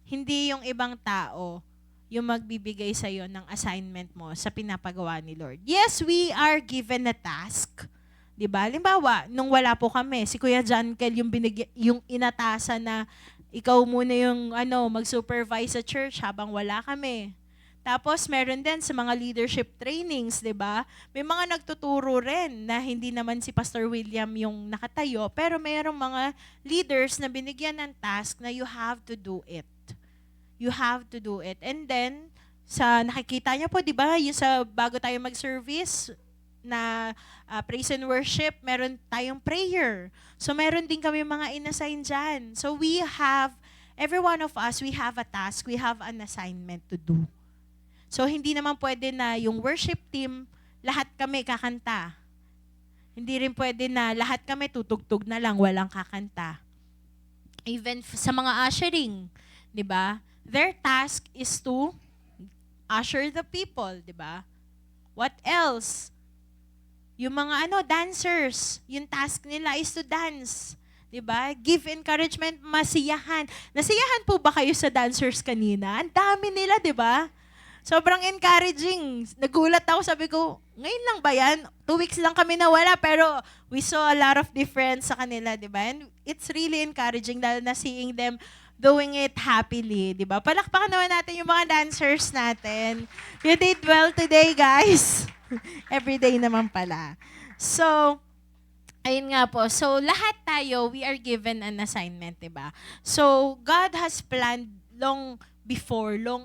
Hindi yung ibang tao yung magbibigay sa'yo ng assignment mo sa pinapagawa ni Lord. Yes, we are given a task. Diba? Halimbawa, nung wala po kami, si Kuya John Kel yung inatasan na ikaw muna yung mag-supervise sa church habang wala kami. Tapos meron din sa mga leadership trainings, 'di ba? May mga nagtuturo rin na hindi naman si Pastor William yung nakatayo, pero mayroong mga leaders na binigyan ng task na you have to do it. You have to do it. And then, sa nakikita niyo po, di ba, yung sa bago tayo mag-service, na praise and worship, meron tayong prayer. So, meron din kami mga inassign dyan. So, every one of us, we have a task, we have an assignment to do. So, hindi naman pwede na yung worship team, lahat kami kakanta. Hindi rin pwede na lahat kami tutugtog na lang, walang kakanta. Even sa mga ushering, di ba? Their task is to usher the people, di ba? What else? Yung mga dancers, yung task nila is to dance. 'Di ba? Give encouragement, masiyahan. Nasiyahan po ba kayo sa dancers kanina? Ang dami nila, 'di ba? Sobrang encouraging. Nagulat ako, sabi ko, ngayon lang ba yan? 2 weeks lang kami nawala, pero we saw a lot of difference sa kanila, 'di ba? And it's really encouraging dahil na seeing them doing it happily, 'di ba? Palakpakan naman natin yung mga dancers natin. You did well today, guys. Everyday naman pala. So, ayun nga po. So, lahat tayo, we are given an assignment, diba? So, God has planned long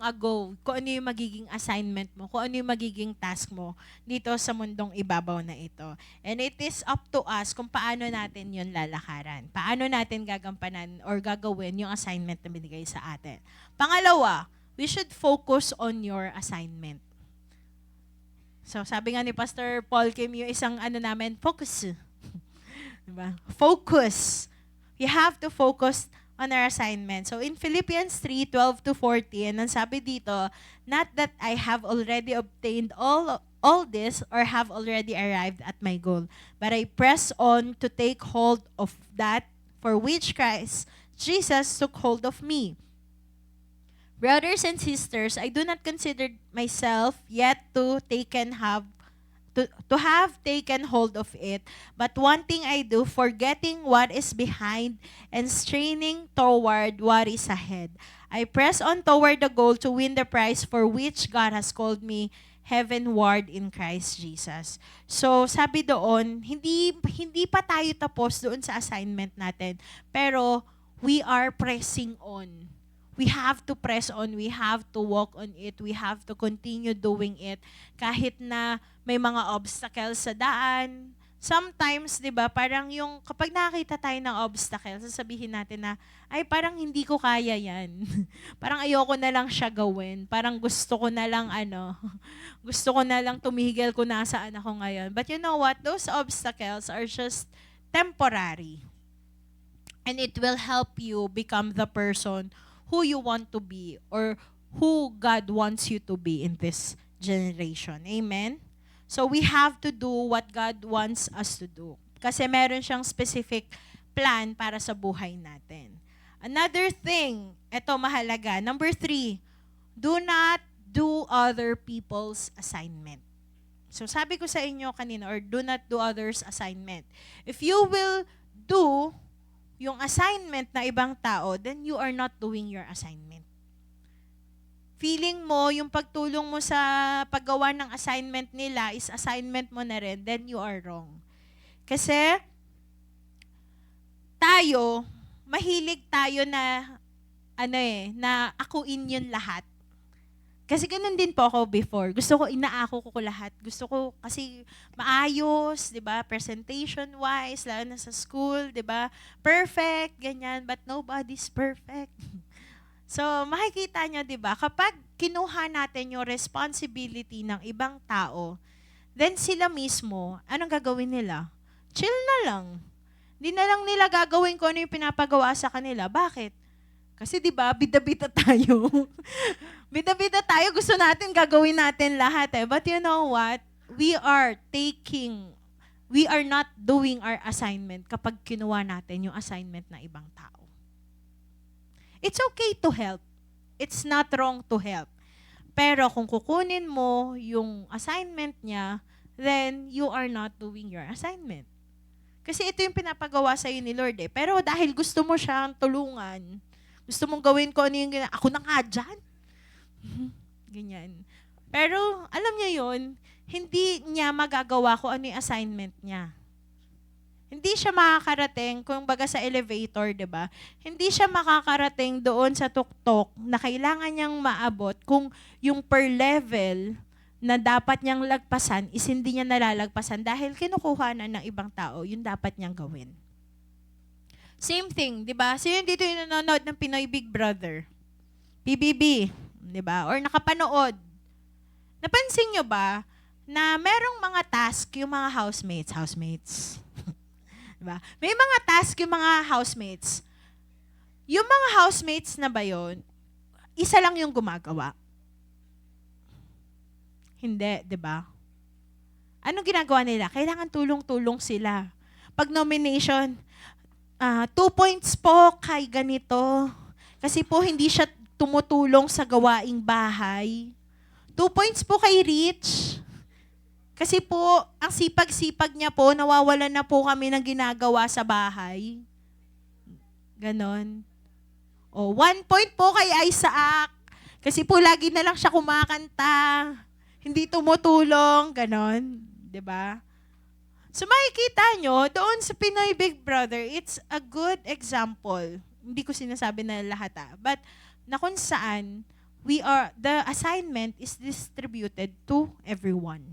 ago, kung ano yung magiging assignment mo, kung ano yung magiging task mo dito sa mundong ibabaw na ito. And it is up to us kung paano natin yun lalakaran. Paano natin gagampanan or gagawin yung assignment na binigay sa atin. Pangalawa, we should focus on your assignment. So, sabi nga ni Pastor Paul Kim, yung isang namin, focus. Diba? Focus. We have to focus on our assignment. So, in Philippians 3:12-14, ang sabi dito, not that I have already obtained all this or have already arrived at my goal, but I press on to take hold of that for which Christ Jesus took hold of me. Brothers and sisters, I do not consider myself yet to have taken hold of it, but one thing I do, forgetting what is behind and straining toward what is ahead. I press on toward the goal to win the prize for which God has called me heavenward in Christ Jesus. So, sabi doon, hindi pa tayo tapos doon sa assignment natin, pero we are pressing on. We have to press on, we have to walk on it, we have to continue doing it kahit na may mga obstacles sa daan. Sometimes, 'di ba, parang yung kapag nakakita tayo ng obstacle, sasabihin natin na ay parang hindi ko kaya 'yan. Parang ayoko na lang siya gawin. Parang gusto ko na lang gusto ko na lang tumigil kung nasaan ako ngayon. But you know what? Those obstacles are just temporary. And it will help you become the person who you want to be or who God wants you to be in this generation. Amen? So we have to do what God wants us to do. Kasi meron siyang specific plan para sa buhay natin. Another thing, ito mahalaga. Number 3, do not do other people's assignment. So sabi ko sa inyo kanina, or do not do others' assignment. If you will do yung assignment na ibang tao, then you are not doing your assignment. Feeling mo, yung pagtulong mo sa paggawa ng assignment nila is assignment mo na rin, then you are wrong. Kasi, mahilig tayo na, na akuin yun lahat. Kasi ganun din po ako before. Gusto ko, inaako ko lahat. Gusto ko kasi maayos, di ba? Presentation-wise, lalo na sa school, di ba? Perfect, ganyan. But nobody's perfect. So, makikita nyo, di ba? Kapag kinuha natin yung responsibility ng ibang tao, then sila mismo, anong gagawin nila? Chill na lang. Hindi na lang nila gagawin kung ano yung pinapagawa sa kanila. Bakit? Kasi 'di ba, bida-bida tayo. Bida-bida tayo, gusto natin gagawin natin lahat eh. But you know what? We are not doing our assignment kapag kinuha natin yung assignment ng ibang tao. It's okay to help. It's not wrong to help. Pero kung kukunin mo yung assignment niya, then you are not doing your assignment. Kasi ito yung pinapagawa sa iyo ni Lord eh. Pero dahil gusto mo siyang tulungan, gusto mong gawin ko ano yung ako na nga dyan. Ganyan. Pero, alam niya yun, hindi niya magagawa ko ano yung assignment niya. Hindi siya makakarating, kung baga sa elevator, 'di ba? Hindi siya makakarating doon sa tuktok na kailangan niyang maabot kung yung per level na dapat niyang lagpasan is hindi niya nalalagpasan dahil kinukuha na ng ibang tao yung dapat niyang gawin. Same thing, 'di ba? Sino dito yung nanonood ng Pinoy Big Brother? PBB, 'di ba? Or nakapanood. Napansin niyo ba na merong mga task yung mga housemates. Diba? May mga task yung mga housemates. Yung mga housemates na ba yun, isa lang yung gumagawa. Hindi, di ba? Anong ginagawa nila? Kailangan tulong-tulong sila. Pag nomination, 2 points po kay ganito. Kasi po hindi siya tumutulong sa gawaing bahay. 2 points po kay Rich. Kasi po, ang sipag-sipag niya po, nawawalan na po kami ng ginagawa sa bahay. Ganon. O, 1 point po kay Isaac. Kasi po, lagi na lang siya kumakanta. Hindi tumutulong. Ganon. 'Di ba? So, makikita nyo, doon sa Pinoy Big Brother, it's a good example. Hindi ko sinasabi na lahat but na kung saan, the assignment is distributed to everyone.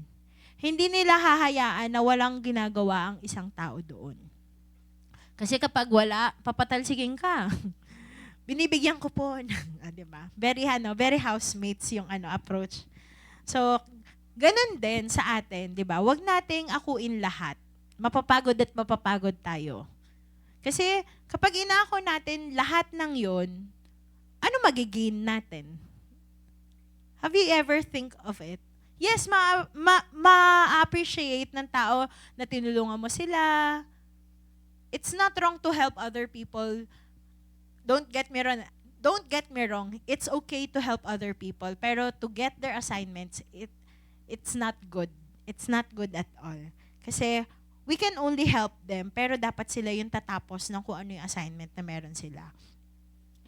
Hindi nila hahayaan na walang ginagawa ang isang tao doon. Kasi kapag wala, papatalsigin ka. Binibigyan ko po ng, di ba? Very housemates yung approach. So, ganun din sa atin, di ba? Huwag nating akuin lahat. Mapapagod at mapapagod tayo. Kasi kapag inako natin lahat ng yon, ano magigain natin? Have you ever think of it? Yes, ma-appreciate ng tao na tinulungan mo sila. It's not wrong to help other people. Don't get me wrong. It's okay to help other people. Pero to get their assignments, it's not good. It's not good at all. Kasi we can only help them, pero dapat sila yung tatapos ng kung ano yung assignment na meron sila.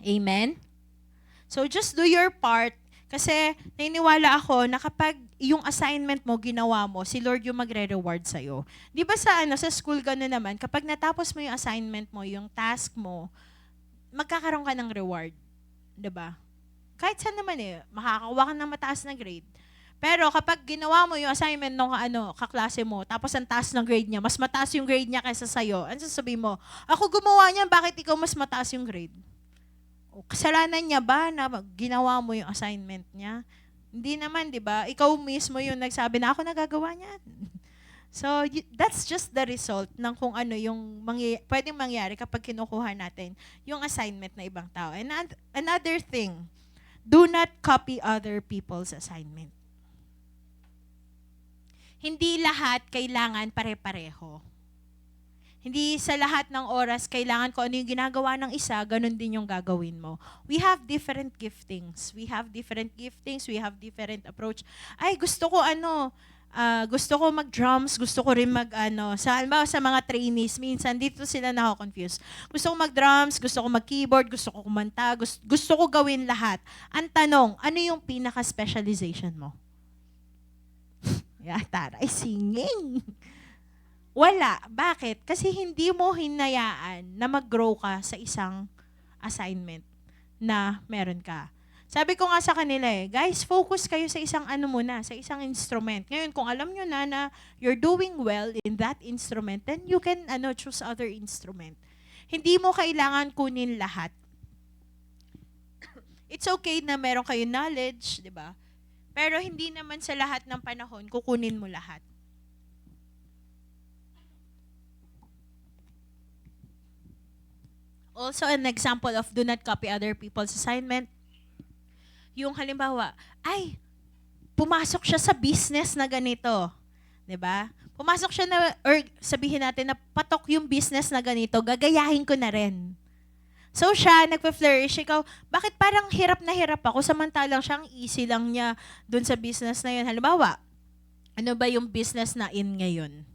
Amen? So just do your part. Kasi naniniwala ako na kapag yung assignment mo, ginawa mo, si Lord yung magre-reward sa'yo. Di ba sa school gano'n naman, kapag natapos mo yung assignment mo, yung task mo, magkakaroon ka ng reward. Di ba? Kahit saan naman makakakuha ka ng mataas na grade. Pero kapag ginawa mo yung assignment ng kaklase mo, tapos ang taas ng grade niya, mas mataas yung grade niya kaysa sa'yo, ano sasabihin mo? Ako gumawa niyan, bakit ikaw mas mataas yung grade? Kasalanan niya ba na ginawa mo yung assignment niya? Hindi naman, di ba? Ikaw mismo yung nagsabi na ako nagagawa niyan. So, that's just the result ng kung ano yung pwedeng mangyari kapag kinukuha natin yung assignment na ibang tao. And another thing, do not copy other people's assignment. Hindi lahat kailangan pare-pareho. Hindi sa lahat ng oras kailangan ko ano yung ginagawa ng isa, ganun din yung gagawin mo. We have different giftings. We have different approach. Ay, gusto ko mag-drums, gusto ko rin sa mga trainees, minsan dito sila nako-confuse. Gusto ko mag-drums, gusto ko mag-keyboard, gusto ko kumanta, gusto ko gawin lahat. Ang tanong, ano yung pinaka-specialization mo? Taray, singing. Wala. Bakit? Kasi hindi mo hinayaan na mag-grow ka sa isang assignment na meron ka. Sabi ko nga sa kanila guys, focus kayo sa isang sa isang instrument. Ngayon, kung alam nyo na you're doing well in that instrument, then you can choose other instrument. Hindi mo kailangan kunin lahat. It's okay na meron kayo knowledge, di ba? Pero hindi naman sa lahat ng panahon kukunin mo lahat. Also, an example of do not copy other people's assignment. Yung halimbawa, pumasok siya sa business na ganito. 'Di ba? Pumasok siya or sabihin natin na patok yung business na ganito, gagayahin ko na rin. So siya, nagpa-flourish. Ikaw, bakit parang hirap na hirap ako samantalang siyang easy lang niya dun sa business na yun? Halimbawa, ano ba yung business na in ngayon?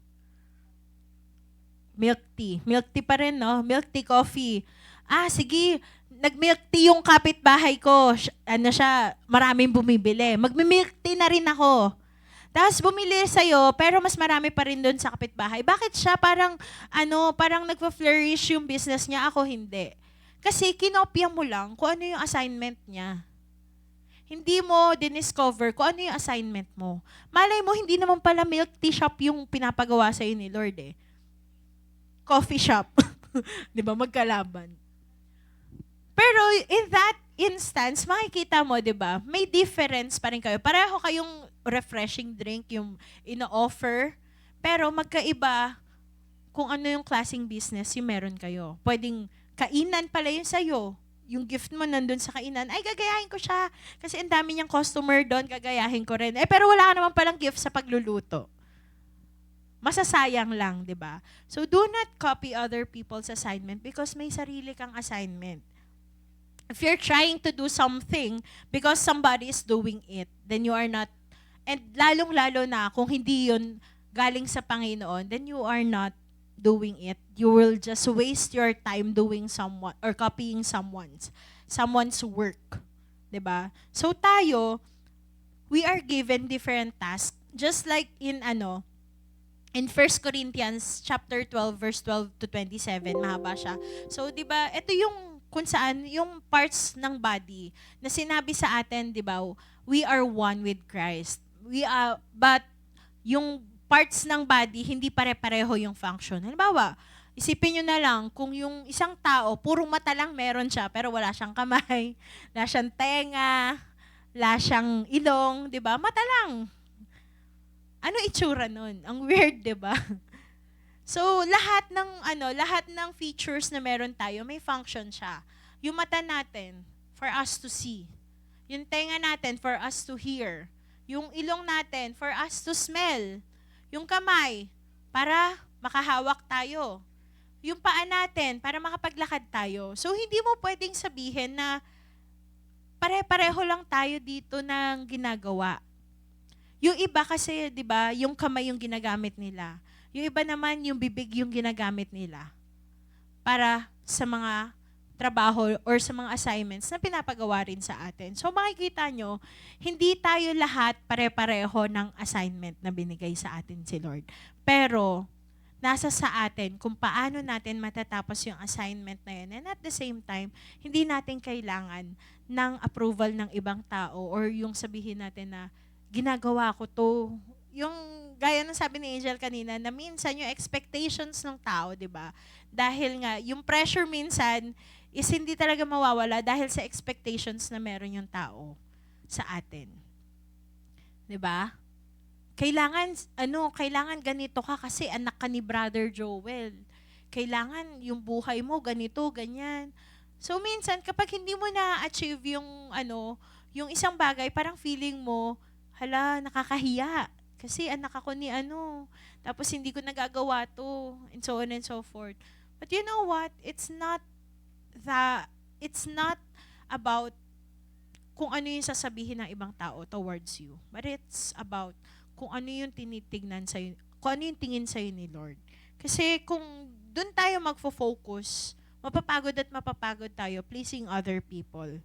Milk tea. Milk tea pa rin, no? Milk tea coffee. Sige. Nag-milk tea yung kapitbahay ko. Maraming bumibili. Magmi-milk tea na rin ako. Tapos bumili sa'yo, pero mas marami pa rin doon sa kapitbahay. Bakit siya parang nagpa-flourish yung business niya, ako hindi? Kasi kinopya mo lang kung ano yung assignment niya. Hindi mo diniscover kung ano yung assignment mo. Malay mo, hindi naman pala milk tea shop yung pinapagawa sa'yo ni Lord eh. Coffee shop. Di ba? Magkalaban. Pero in that instance, makikita mo, di ba, may difference pa rin kayo. Pareho kayong refreshing drink yung ino-offer, pero magkaiba kung ano yung klaseng business yung meron kayo. Pwedeng kainan pala yun sa'yo. Yung gift mo nandun sa kainan, ay gagayahin ko siya. Kasi ang dami niyang customer doon, gagayahin ko rin. Pero wala ka naman palang gift sa pagluluto. Masasayang lang, di ba? So do not copy other people's assignment because may sarili kang assignment. If you're trying to do something because somebody is doing it, then you are not, and lalong-lalo na kung hindi yun galing sa Panginoon, then you are not doing it. You will just waste your time doing someone or copying someone's work. 'Di ba? So tayo, we are given different tasks. Just like in 1 Corinthians chapter 12 verse 12 to 27, mahaba siya. So 'di ba, ito yung kung saan yung parts ng body na sinabi sa atin, 'di ba? We are one with Christ. But yung parts ng body hindi pare-pareho yung function. Halimbawa, isipin nyo na lang kung yung isang tao puro mata lang meron siya pero wala siyang kamay, wala siyang tenga, wala siyang ilong, 'di ba? Mata lang. Ano itsura nun? Ang weird, 'di ba? So, lahat ng features na meron tayo, may function siya. Yung mata natin, for us to see. Yung tenga natin, for us to hear. Yung ilong natin, for us to smell. Yung kamay, para makahawak tayo. Yung paa natin, para makapaglakad tayo. So, hindi mo pwedeng sabihin na pare-pareho lang tayo dito ng ginagawa. Yung iba kasi, di ba, yung kamay yung ginagamit nila. Yung iba naman, yung bibig yung ginagamit nila para sa mga trabaho or sa mga assignments na pinapagawa rin sa atin. So makikita nyo, hindi tayo lahat pare-pareho ng assignment na binigay sa atin si Lord. Pero, nasa sa atin kung paano natin matatapos yung assignment na yun. And at the same time, hindi natin kailangan ng approval ng ibang tao or yung sabihin natin na ginagawa ko to. Yung gaya ng sabi ni Angel kanina, na minsan yung expectations ng tao, di ba? Dahil nga, yung pressure minsan is hindi talaga mawawala dahil sa expectations na meron yung tao sa atin. Di ba? Kailangan ganito ka kasi anak ka ni Brother Joel. Kailangan yung buhay mo ganito, ganyan. So minsan, kapag hindi mo na-achieve yung isang bagay, parang feeling mo, hala, nakakahiya. Kasi anak ako ni tapos hindi ko nagagawa to, and so on and so forth. But you know what? It's not about kung ano yung sasabihin ng ibang tao towards you. But it's about kung ano yung tinitignan sa'yo, kung ano yung tingin sa'yo ni Lord. Kasi kung doon tayo magfo-focus, mapapagod tayo pleasing other people.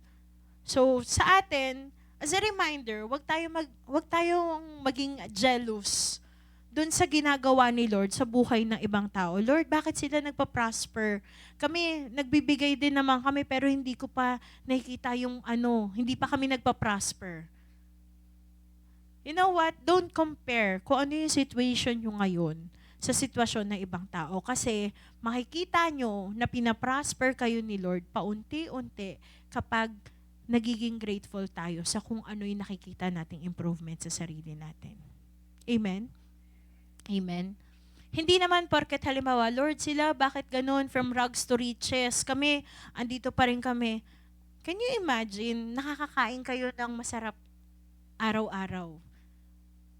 So, sa atin, as a reminder, wag tayong maging jealous dun sa ginagawa ni Lord sa buhay ng ibang tao. Lord, bakit sila nagpa-prosper? Kami, nagbibigay din naman kami, pero hindi ko pa nakikita yung hindi pa kami nagpa-prosper. You know what? Don't compare kung ano yung situation nyo ngayon sa sitwasyon ng ibang tao. Kasi makikita nyo na pinaprosper kayo ni Lord paunti-unti kapag nagiging grateful tayo sa kung ano yung nakikita nating improvement sa sarili natin. Amen? Amen? Hindi naman porket halimbawa, Lord, sila bakit ganun from rags to riches? Kami, andito pa rin kami. Can you imagine, nakakakain kayo ng masarap araw-araw?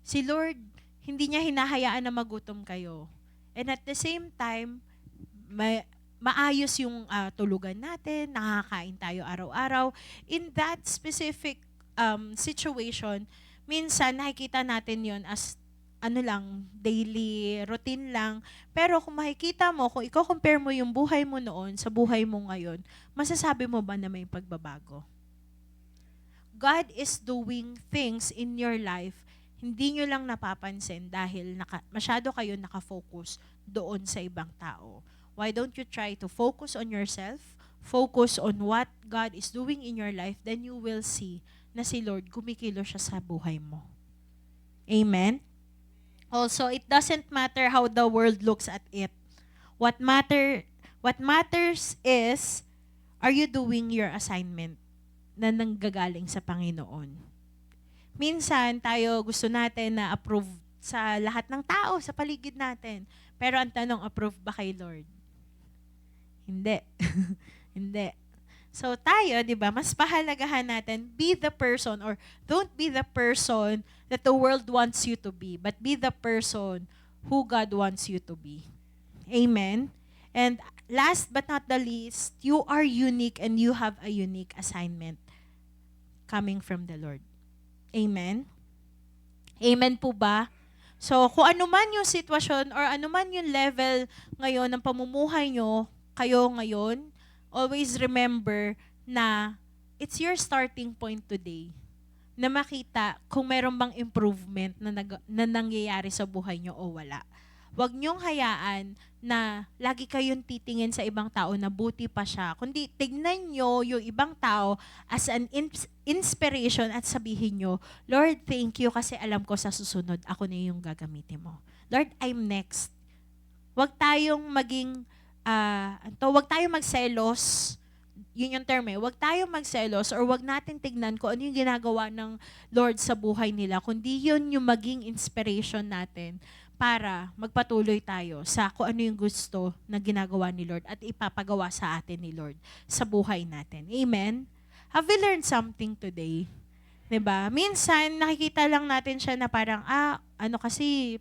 Si Lord, hindi niya hinahayaan na magutom kayo. And at the same time, maayos yung tulugan natin, nakakain tayo araw-araw. In that specific situation, minsan nakikita natin yon as daily routine lang. Pero kung makikita mo, kung i-compare mo yung buhay mo noon sa buhay mo ngayon, masasabi mo ba na may pagbabago? God is doing things in your life hindi nyo lang napapansin dahil masyado kayo nakafocus doon sa ibang tao. Why don't you try to focus on yourself, focus on what God is doing in your life, then you will see na si Lord kumikilos siya sa buhay mo. Amen? Also, it doesn't matter how the world looks at it. What matters is, are you doing your assignment na nanggagaling sa Panginoon? Minsan, tayo gusto natin na approve sa lahat ng tao, sa paligid natin. Pero ang tanong, approve ba kay Lord? Hindi. Hindi. So tayo, di ba, mas pahalagahan natin, be the person or don't be the person that the world wants you to be, but be the person who God wants you to be. Amen? And last but not the least, you are unique and you have a unique assignment coming from the Lord. Amen? Amen po ba? So, kung ano man yung sitwasyon or ano man yung level ngayon ng pamumuhay nyo, kayo ngayon, always remember na it's your starting point today na makita kung meron bang improvement na nangyayari sa buhay nyo o wala. Huwag niyong hayaan na lagi kayong titingin sa ibang tao na buti pa siya. Kundi tignan nyo yung ibang tao as an inspiration at sabihin nyo, Lord, thank you kasi alam ko sa susunod ako na yung gagamitin mo. Lord, I'm next. Huwag tayong huwag tayong magselos. Yun yung term eh. Huwag tayong magselos or huwag natin tignan kung ano yung ginagawa ng Lord sa buhay nila. Kundi yun yung maging inspiration natin para magpatuloy tayo sa kung ano yung gusto na ginagawa ni Lord at ipapagawa sa atin ni Lord sa buhay natin. Amen? Have we learned something today? 'Di ba? Minsan, nakikita lang natin siya na parang,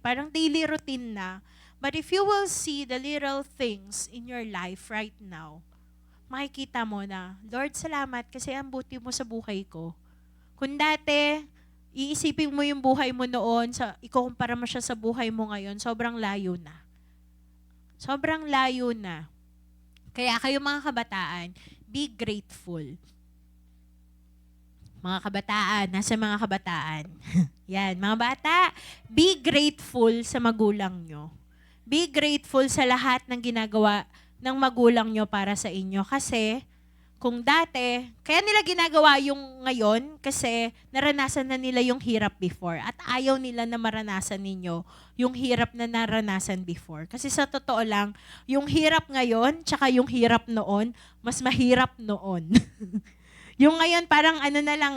parang daily routine na. But if you will see the little things in your life right now, makikita mo na, Lord, salamat kasi ang buti mo sa buhay ko. Kung dati, iisipin mo yung buhay mo noon, ikukumpara mo siya sa buhay mo ngayon, sobrang layo na. Sobrang layo na. Kaya kayo mga kabataan, be grateful. Mga kabataan, nasa mga kabataan. Yan, mga bata, be grateful sa magulang nyo. Be grateful sa lahat ng ginagawa ng magulang nyo para sa inyo. Kasi, kung dati, kaya nila ginagawa yung ngayon kasi naranasan na nila yung hirap before at ayaw nila na maranasan ninyo yung hirap na naranasan before. Kasi sa totoo lang, yung hirap ngayon tsaka yung hirap noon, mas mahirap noon. Yung ngayon parang na lang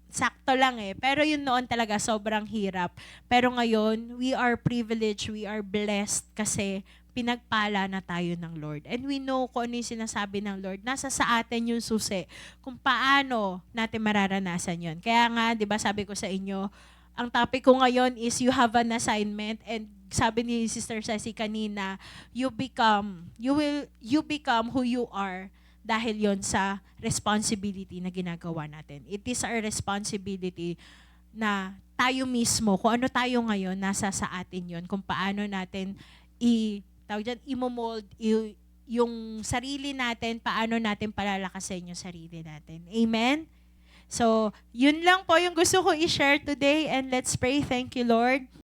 sakto lang pero yung noon talaga sobrang hirap. Pero ngayon, we are privileged, we are blessed kasi pinagpala na tayo ng Lord. And we know kung ano yung sinasabi ng Lord. Nasa sa atin yung susi kung paano natin mararanasan yon. Kaya nga, di ba sabi ko sa inyo, ang topic ko ngayon is you have an assignment and sabi ni Sister Ceci kanina, you become who you are dahil yon sa responsibility na ginagawa natin. It is our responsibility na tayo mismo, kung ano tayo ngayon, nasa sa atin yon. Kung paano natin i-mold yung sarili natin, paano natin palalakasin yung sarili natin. Amen? So, yun lang po yung gusto ko i-share today and let's pray. Thank you, Lord.